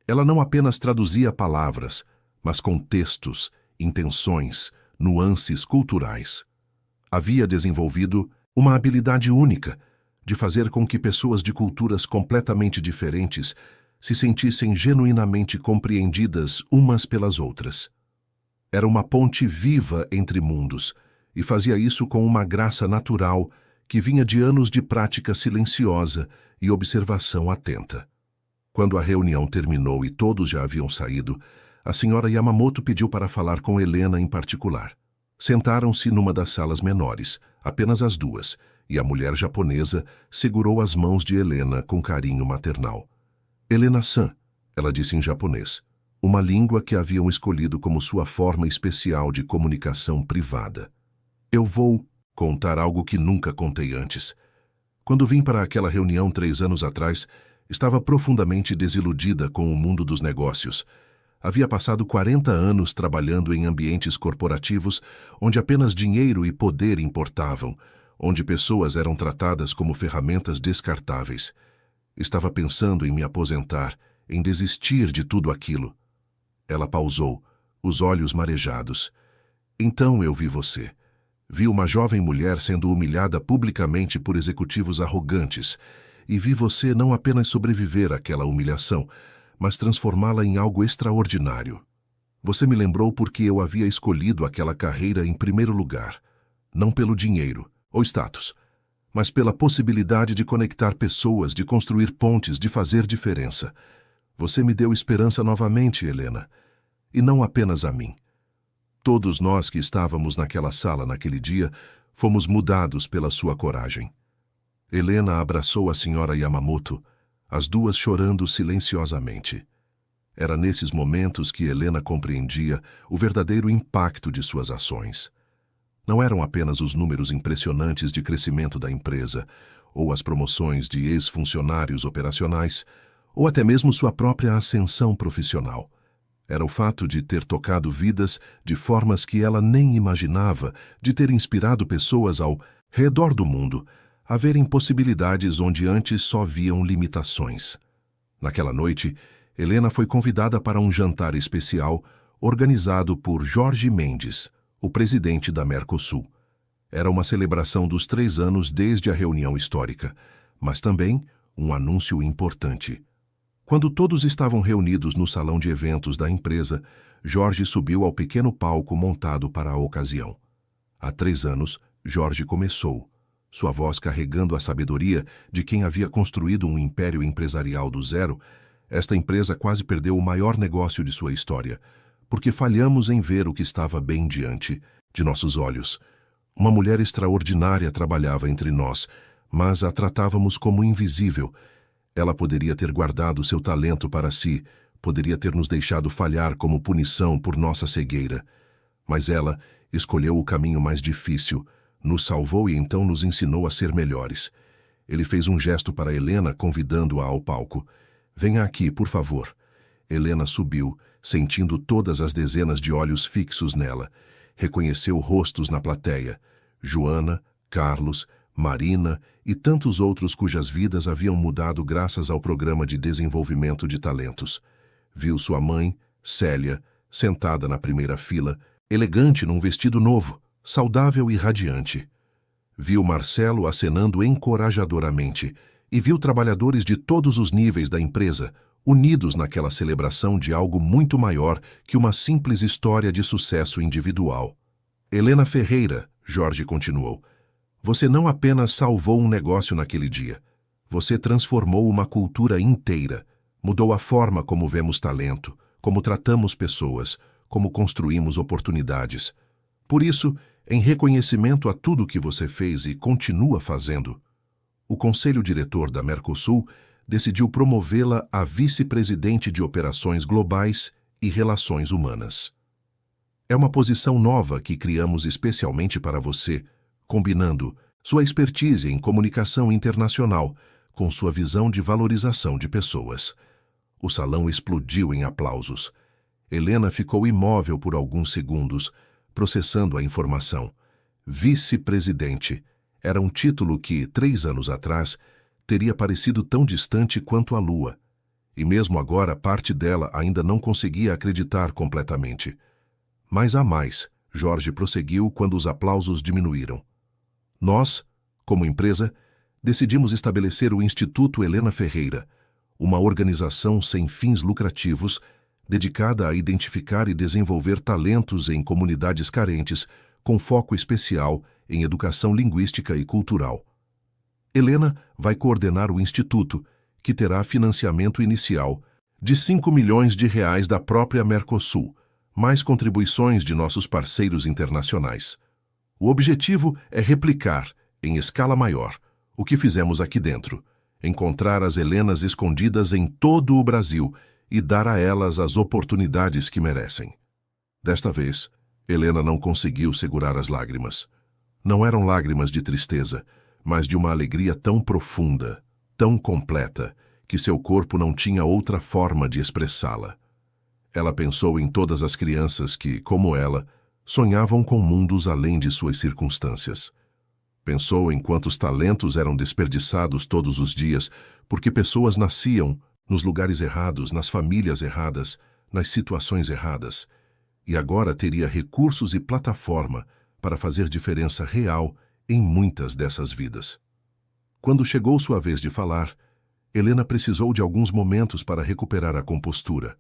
Ela não apenas traduzia palavras, mas contextos, intenções, nuances culturais. Havia desenvolvido uma habilidade única de fazer com que pessoas de culturas completamente diferentes se sentissem genuinamente compreendidas umas pelas outras. Era uma ponte viva entre mundos, e fazia isso com uma graça natural que vinha de anos de prática silenciosa e observação atenta. Quando a reunião terminou e todos já haviam saído, a senhora Yamamoto pediu para falar com Helena em particular. Sentaram-se numa das salas menores, apenas as duas, e a mulher japonesa segurou as mãos de Helena com carinho maternal. Helena-san, ela disse em japonês, uma língua que haviam escolhido como sua forma especial de comunicação privada. Eu vou contar algo que nunca contei antes. Quando vim para aquela reunião 3 anos atrás, estava profundamente desiludida com o mundo dos negócios. Havia passado 40 anos trabalhando em ambientes corporativos onde apenas dinheiro e poder importavam, onde pessoas eram tratadas como ferramentas descartáveis. Estava pensando em me aposentar, em desistir de tudo aquilo. Ela pausou, os olhos marejados. Então eu vi você. Vi uma jovem mulher sendo humilhada publicamente por executivos arrogantes, e vi você não apenas sobreviver àquela humilhação, mas transformá-la em algo extraordinário. Você me lembrou porque eu havia escolhido aquela carreira em primeiro lugar, não pelo dinheiro ou status, mas pela possibilidade de conectar pessoas, de construir pontes, de fazer diferença. Você me deu esperança novamente, Helena, e não apenas a mim. Todos nós que estávamos naquela sala naquele dia fomos mudados pela sua coragem. Helena abraçou a senhora Yamamoto, as duas chorando silenciosamente. Era nesses momentos que Helena compreendia o verdadeiro impacto de suas ações. Não eram apenas os números impressionantes de crescimento da empresa, ou as promoções de ex-funcionários operacionais, ou até mesmo sua própria ascensão profissional. Era o fato de ter tocado vidas de formas que ela nem imaginava, de ter inspirado pessoas ao redor do mundo a verem possibilidades onde antes só viam limitações. Naquela noite, Helena foi convidada para um jantar especial organizado por Jorge Mendes, o presidente da Mercosul. Era uma celebração dos 3 anos desde a reunião histórica, mas também um anúncio importante. Quando todos estavam reunidos no salão de eventos da empresa, Jorge subiu ao pequeno palco montado para a ocasião. Há 3 anos, Jorge começou, sua voz carregando a sabedoria de quem havia construído um império empresarial do zero. Esta empresa quase perdeu o maior negócio de sua história, porque falhamos em ver o que estava bem diante de nossos olhos. Uma mulher extraordinária trabalhava entre nós, mas a tratávamos como invisível. Ela poderia ter guardado seu talento para si, poderia ter nos deixado falhar como punição por nossa cegueira. Mas ela escolheu o caminho mais difícil, nos salvou e então nos ensinou a ser melhores. Ele fez um gesto para Helena, convidando-a ao palco. Venha aqui, por favor. Helena subiu, sentindo todas as dezenas de olhos fixos nela. Reconheceu rostos na plateia. Joana, Carlos, Marina e tantos outros cujas vidas haviam mudado graças ao programa de desenvolvimento de talentos. Viu sua mãe, Célia, sentada na primeira fila, elegante num vestido novo, saudável e radiante. Viu Marcelo acenando encorajadoramente e viu trabalhadores de todos os níveis da empresa unidos naquela celebração de algo muito maior que uma simples história de sucesso individual. Helena Ferreira, Jorge continuou, você não apenas salvou um negócio naquele dia, você transformou uma cultura inteira, mudou a forma como vemos talento, como tratamos pessoas, como construímos oportunidades. Por isso, em reconhecimento a tudo que você fez e continua fazendo, o Conselho Diretor da Mercosul decidiu promovê-la a vice-presidente de Operações Globais e Relações Humanas. É uma posição nova que criamos especialmente para você, combinando sua expertise em comunicação internacional com sua visão de valorização de pessoas. O salão explodiu em aplausos. Helena ficou imóvel por alguns segundos, processando a informação. Vice-presidente era um título que, 3 anos atrás, teria parecido tão distante quanto a lua. E mesmo agora, parte dela ainda não conseguia acreditar completamente. Mas há mais, Jorge prosseguiu quando os aplausos diminuíram. Nós, como empresa, decidimos estabelecer o Instituto Helena Ferreira, uma organização sem fins lucrativos, dedicada a identificar e desenvolver talentos em comunidades carentes, com foco especial em educação linguística e cultural. Helena vai coordenar o Instituto, que terá financiamento inicial de R$5 milhões da própria Mercosul, mais contribuições de nossos parceiros internacionais. O objetivo é replicar, em escala maior, o que fizemos aqui dentro, encontrar as Helenas escondidas em todo o Brasil e dar a elas as oportunidades que merecem. Desta vez, Helena não conseguiu segurar as lágrimas. Não eram lágrimas de tristeza, mas de uma alegria tão profunda, tão completa, que seu corpo não tinha outra forma de expressá-la. Ela pensou em todas as crianças que, como ela, sonhavam com mundos além de suas circunstâncias. Pensou em quantos talentos eram desperdiçados todos os dias porque pessoas nasciam nos lugares errados, nas famílias erradas, nas situações erradas, e agora teria recursos e plataforma para fazer diferença real em muitas dessas vidas. Quando chegou sua vez de falar, Helena precisou de alguns momentos para recuperar a compostura.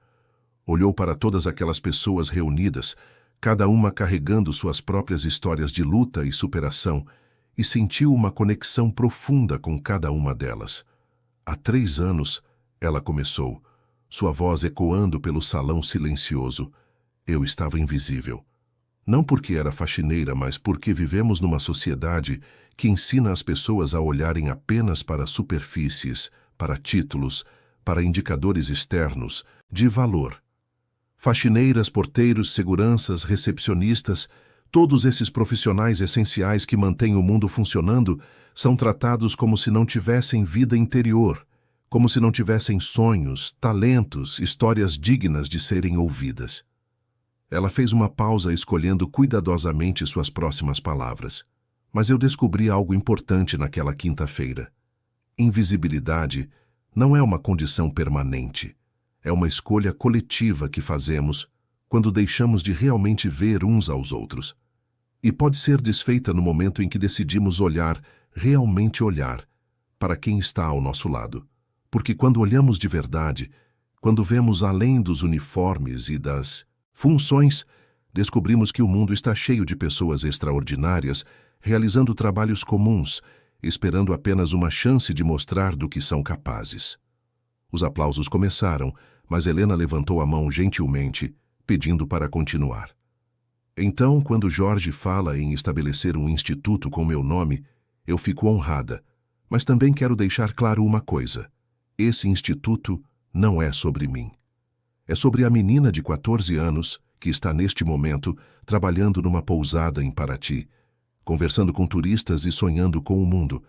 Olhou para todas aquelas pessoas reunidas, cada uma carregando suas próprias histórias de luta e superação, e sentiu uma conexão profunda com cada uma delas. Há 3 anos, ela começou, sua voz ecoando pelo salão silencioso. Eu estava invisível. Não porque era faxineira, mas porque vivemos numa sociedade que ensina as pessoas a olharem apenas para superfícies, para títulos, para indicadores externos, de valor. Faxineiras, porteiros, seguranças, recepcionistas, todos esses profissionais essenciais que mantêm o mundo funcionando são tratados como se não tivessem vida interior, como se não tivessem sonhos, talentos, histórias dignas de serem ouvidas. Ela fez uma pausa escolhendo cuidadosamente suas próximas palavras. Mas eu descobri algo importante naquela quinta-feira. Invisibilidade não é uma condição permanente. É uma escolha coletiva que fazemos quando deixamos de realmente ver uns aos outros. E pode ser desfeita no momento em que decidimos olhar, realmente olhar, para quem está ao nosso lado. Porque quando olhamos de verdade, quando vemos além dos uniformes e das funções, descobrimos que o mundo está cheio de pessoas extraordinárias, realizando trabalhos comuns, esperando apenas uma chance de mostrar do que são capazes. Os aplausos começaram, mas Helena levantou a mão gentilmente, pedindo para continuar. Então, quando Jorge fala em estabelecer um instituto com meu nome, eu fico honrada, mas também quero deixar claro uma coisa. Esse instituto não é sobre mim. É sobre a menina de 14 anos que está neste momento trabalhando numa pousada em Paraty, conversando com turistas e sonhando com o mundo.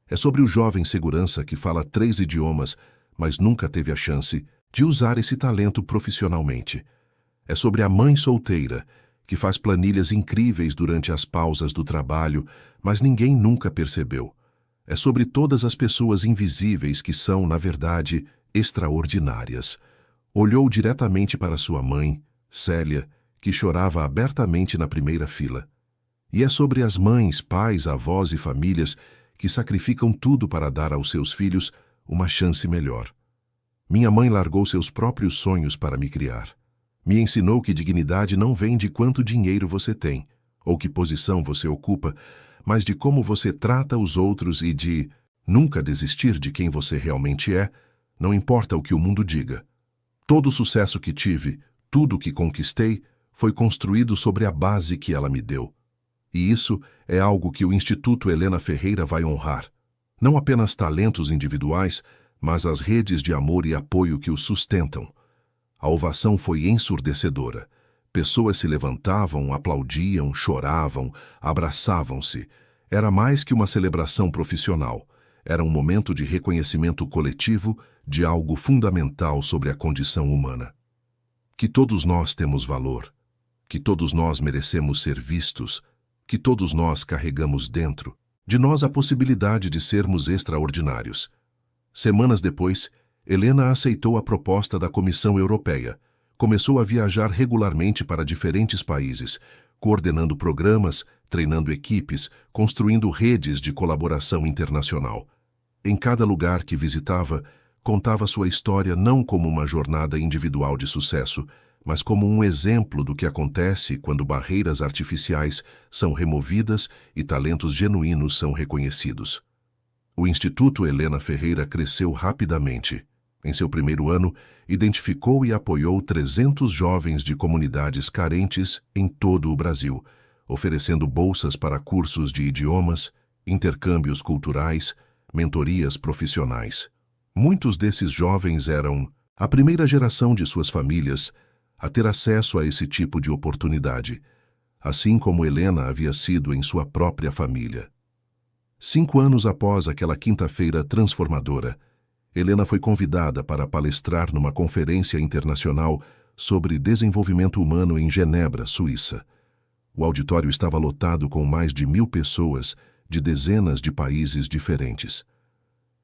É sobre o jovem segurança que fala 3 idiomas, mas nunca teve a chance de usar esse talento profissionalmente. É sobre a mãe solteira, que faz planilhas incríveis durante as pausas do trabalho, mas ninguém nunca percebeu. É sobre todas as pessoas invisíveis que são, na verdade, extraordinárias. Olhou diretamente para sua mãe, Célia, que chorava abertamente na primeira fila. E é sobre as mães, pais, avós e famílias que sacrificam tudo para dar aos seus filhos uma chance melhor. Minha mãe largou seus próprios sonhos para me criar. Me ensinou que dignidade não vem de quanto dinheiro você tem, ou que posição você ocupa, mas de como você trata os outros e de nunca desistir de quem você realmente é, não importa o que o mundo diga. Todo o sucesso que tive, tudo o que conquistei, foi construído sobre a base que ela me deu. E isso é algo que o Instituto Helena Ferreira vai honrar. Não apenas talentos individuais, mas as redes de amor e apoio que os sustentam. A ovação foi ensurdecedora. Pessoas se levantavam, aplaudiam, choravam, abraçavam-se. Era mais que uma celebração profissional. Era um momento de reconhecimento coletivo de algo fundamental sobre a condição humana. Que todos nós temos valor, que todos nós merecemos ser vistos, que todos nós carregamos dentro de nós a possibilidade de sermos extraordinários. Semanas depois, Helena aceitou a proposta da Comissão Europeia. Começou a viajar regularmente para diferentes países, coordenando programas, treinando equipes, construindo redes de colaboração internacional. Em cada lugar que visitava, contava sua história não como uma jornada individual de sucesso, mas como um exemplo do que acontece quando barreiras artificiais são removidas e talentos genuínos são reconhecidos. O Instituto Helena Ferreira cresceu rapidamente. Em seu primeiro ano, identificou e apoiou 300 jovens de comunidades carentes em todo o Brasil, oferecendo bolsas para cursos de idiomas, intercâmbios culturais, mentorias profissionais. Muitos desses jovens eram a primeira geração de suas famílias a ter acesso a esse tipo de oportunidade, assim como Helena havia sido em sua própria família. 5 anos após aquela quinta-feira transformadora, Helena foi convidada para palestrar numa conferência internacional sobre desenvolvimento humano em Genebra, Suíça. O auditório estava lotado com mais de 1000 pessoas de dezenas de países diferentes.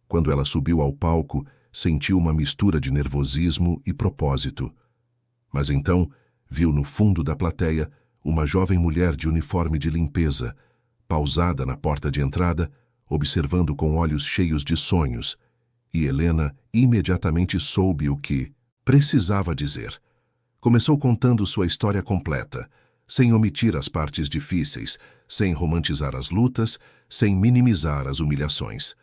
Quando ela subiu ao palco, sentiu uma mistura de nervosismo e propósito. Mas então, viu no fundo da plateia uma jovem mulher de uniforme de limpeza, pausada na porta de entrada, observando com olhos cheios de sonhos, e Helena imediatamente soube o que precisava dizer. Começou contando sua história completa, sem omitir as partes difíceis, sem romantizar as lutas, sem minimizar as humilhações.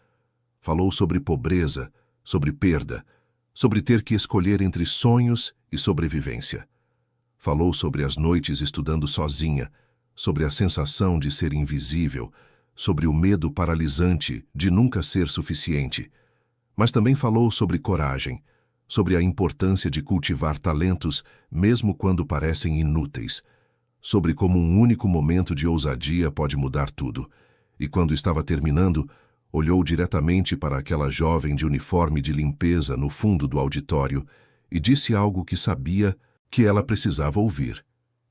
Falou sobre pobreza, sobre perda, sobre ter que escolher entre sonhos e sobrevivência. Falou sobre as noites estudando sozinha, sobre a sensação de ser invisível, sobre o medo paralisante de nunca ser suficiente. Mas também falou sobre coragem, sobre a importância de cultivar talentos mesmo quando parecem inúteis, sobre como um único momento de ousadia pode mudar tudo. E quando estava terminando, olhou diretamente para aquela jovem de uniforme de limpeza no fundo do auditório e disse algo que sabia que ela precisava ouvir,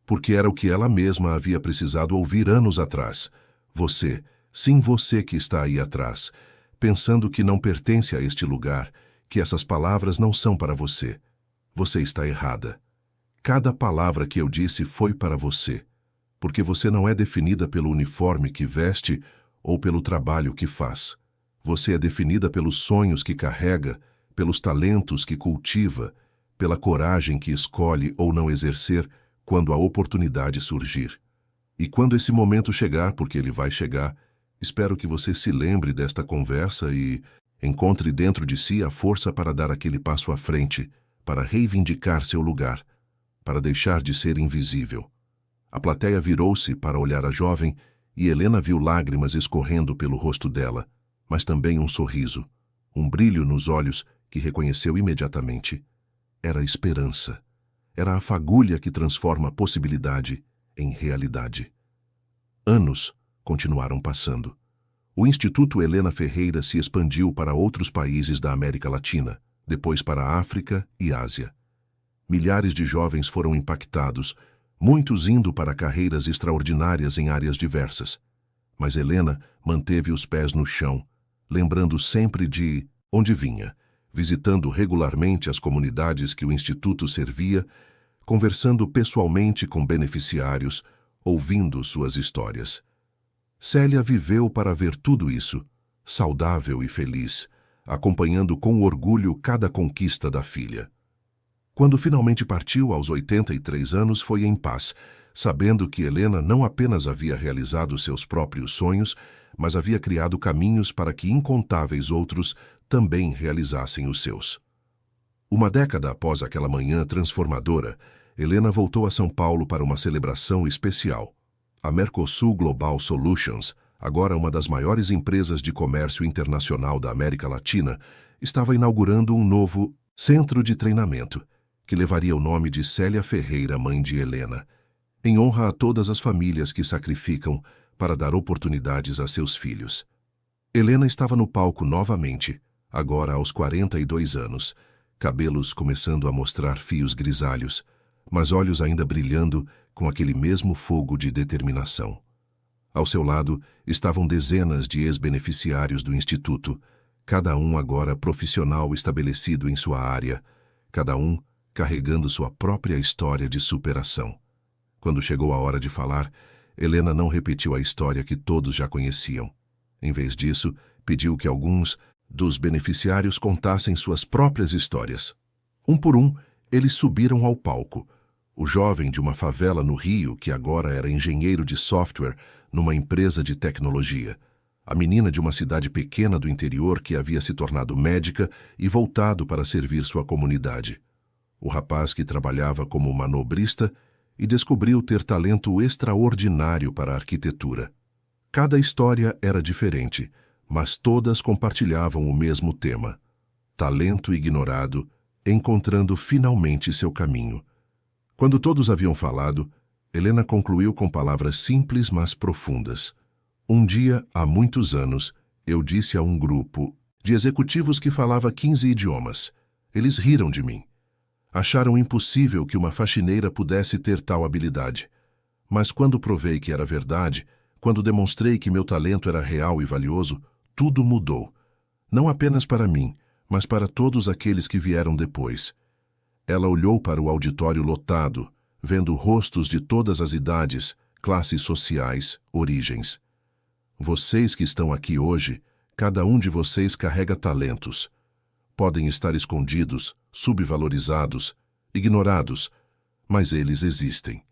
porque era o que ela mesma havia precisado ouvir anos atrás. Você, sim você que está aí atrás, pensando que não pertence a este lugar, que essas palavras não são para você. Você está errada. Cada palavra que eu disse foi para você, porque você não é definida pelo uniforme que veste ou pelo trabalho que faz. Você é definida pelos sonhos que carrega, pelos talentos que cultiva, pela coragem que escolhe ou não exercer quando a oportunidade surgir. E quando esse momento chegar, porque ele vai chegar, espero que você se lembre desta conversa e encontre dentro de si a força para dar aquele passo à frente, para reivindicar seu lugar, para deixar de ser invisível. A plateia virou-se para olhar a jovem e Helena viu lágrimas escorrendo pelo rosto dela, mas também um sorriso, um brilho nos olhos que reconheceu imediatamente. Era esperança. Era a fagulha que transforma a possibilidade em realidade. Anos continuaram passando. O Instituto Helena Ferreira se expandiu para outros países da América Latina, depois para a África e Ásia. Milhares de jovens foram impactados, muitos indo para carreiras extraordinárias em áreas diversas. Mas Helena manteve os pés no chão, lembrando sempre de onde vinha, visitando regularmente as comunidades que o Instituto servia, conversando pessoalmente com beneficiários, ouvindo suas histórias. Célia viveu para ver tudo isso, saudável e feliz, acompanhando com orgulho cada conquista da filha. Quando finalmente partiu aos 83 anos, foi em paz, sabendo que Helena não apenas havia realizado seus próprios sonhos, mas havia criado caminhos para que incontáveis outros também realizassem os seus. Uma década após aquela manhã transformadora, Helena voltou a São Paulo para uma celebração especial. A Mercosul Global Solutions, agora uma das maiores empresas de comércio internacional da América Latina, estava inaugurando um novo centro de treinamento, que levaria o nome de Célia Ferreira, mãe de Helena, em honra a todas as famílias que sacrificam para dar oportunidades a seus filhos. Helena estava no palco novamente, agora aos 42 anos, cabelos começando a mostrar fios grisalhos, mas olhos ainda brilhando com aquele mesmo fogo de determinação. Ao seu lado estavam dezenas de ex-beneficiários do Instituto, cada um agora profissional estabelecido em sua área, cada um carregando sua própria história de superação. Quando chegou a hora de falar, Helena não repetiu a história que todos já conheciam. Em vez disso, pediu que alguns dos beneficiários contassem suas próprias histórias. Um por um, eles subiram ao palco. O jovem de uma favela no Rio, que agora era engenheiro de software numa empresa de tecnologia. A menina de uma cidade pequena do interior que havia se tornado médica e voltado para servir sua comunidade. O rapaz que trabalhava como manobrista e descobriu ter talento extraordinário para a arquitetura. Cada história era diferente, mas todas compartilhavam o mesmo tema: talento ignorado, encontrando finalmente seu caminho. Quando todos haviam falado, Helena concluiu com palavras simples, mas profundas. Um dia, há muitos anos, eu disse a um grupo de executivos que falava 15 idiomas. Eles riram de mim. Acharam impossível que uma faxineira pudesse ter tal habilidade. Mas quando provei que era verdade, quando demonstrei que meu talento era real e valioso, tudo mudou. Não apenas para mim, mas para todos aqueles que vieram depois. Ela olhou para o auditório lotado, vendo rostos de todas as idades, classes sociais, origens. Vocês que estão aqui hoje, cada um de vocês carrega talentos. Podem estar escondidos, subvalorizados, ignorados, mas eles existem.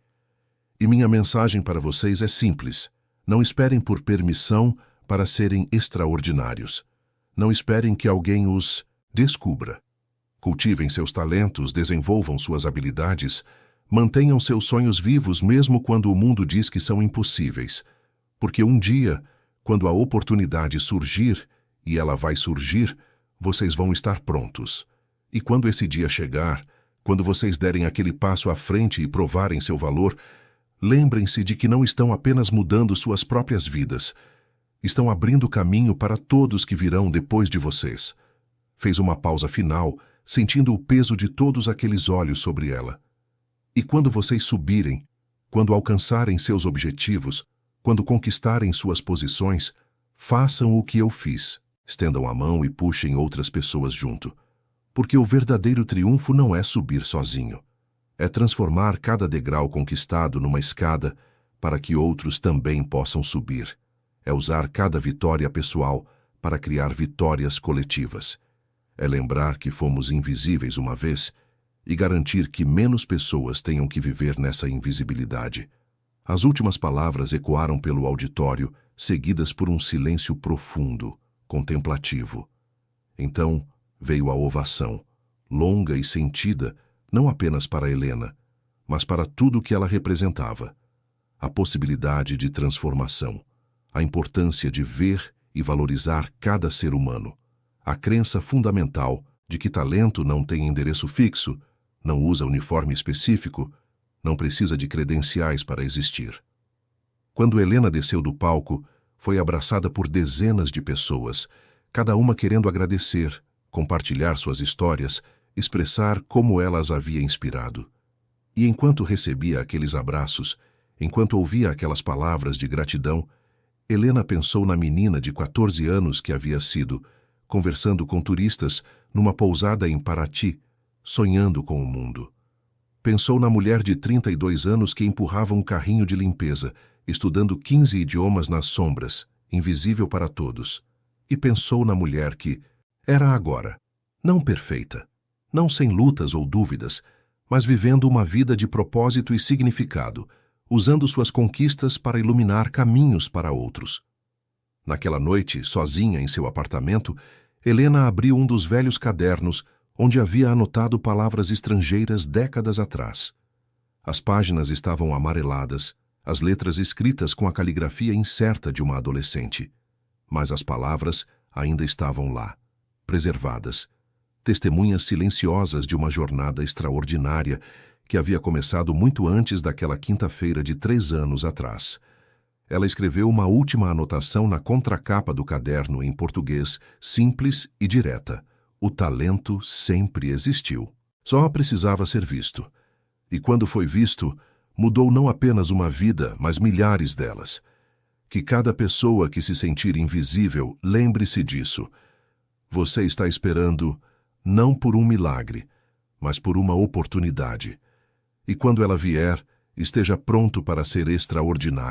E minha mensagem para vocês é simples: não esperem por permissão para serem extraordinários. Não esperem que alguém os descubra. Cultivem seus talentos, desenvolvam suas habilidades, mantenham seus sonhos vivos mesmo quando o mundo diz que são impossíveis. Porque um dia, quando a oportunidade surgir, e ela vai surgir, vocês vão estar prontos. E quando esse dia chegar, quando vocês derem aquele passo à frente e provarem seu valor, lembrem-se de que não estão apenas mudando suas próprias vidas, estão abrindo caminho para todos que virão depois de vocês. Fez uma pausa final, sentindo o peso de todos aqueles olhos sobre ela. E quando vocês subirem, quando alcançarem seus objetivos, quando conquistarem suas posições, façam o que eu fiz. Estendam a mão e puxem outras pessoas junto. Porque o verdadeiro triunfo não é subir sozinho. É transformar cada degrau conquistado numa escada para que outros também possam subir. É usar cada vitória pessoal para criar vitórias coletivas. É lembrar que fomos invisíveis uma vez e garantir que menos pessoas tenham que viver nessa invisibilidade. As últimas palavras ecoaram pelo auditório, seguidas por um silêncio profundo, contemplativo. Então veio a ovação, longa e sentida, não apenas para Helena, mas para tudo o que ela representava. A possibilidade de transformação, a importância de ver e valorizar cada ser humano, a crença fundamental de que talento não tem endereço fixo, não usa uniforme específico, não precisa de credenciais para existir. Quando Helena desceu do palco, foi abraçada por dezenas de pessoas, cada uma querendo agradecer, compartilhar suas histórias, expressar como ela as havia inspirado. E enquanto recebia aqueles abraços, enquanto ouvia aquelas palavras de gratidão, Helena pensou na menina de 14 anos que havia sido, conversando com turistas numa pousada em Paraty, sonhando com o mundo. Pensou na mulher de 32 anos que empurrava um carrinho de limpeza, estudando 15 idiomas nas sombras, invisível para todos. E pensou na mulher que era agora, não perfeita, não sem lutas ou dúvidas, mas vivendo uma vida de propósito e significado, usando suas conquistas para iluminar caminhos para outros. Naquela noite, sozinha em seu apartamento, Helena abriu um dos velhos cadernos onde havia anotado palavras estrangeiras décadas atrás. As páginas estavam amareladas, as letras escritas com a caligrafia incerta de uma adolescente. Mas as palavras ainda estavam lá, preservadas, testemunhas silenciosas de uma jornada extraordinária que havia começado muito antes daquela quinta-feira de 3 anos atrás. Ela escreveu uma última anotação na contracapa do caderno em português, simples e direta. O talento sempre existiu. Só precisava ser visto. E quando foi visto, mudou não apenas uma vida, mas milhares delas. Que cada pessoa que se sentir invisível, lembre-se disso. Você está esperando não por um milagre, mas por uma oportunidade. E quando ela vier, esteja pronto para ser extraordinário.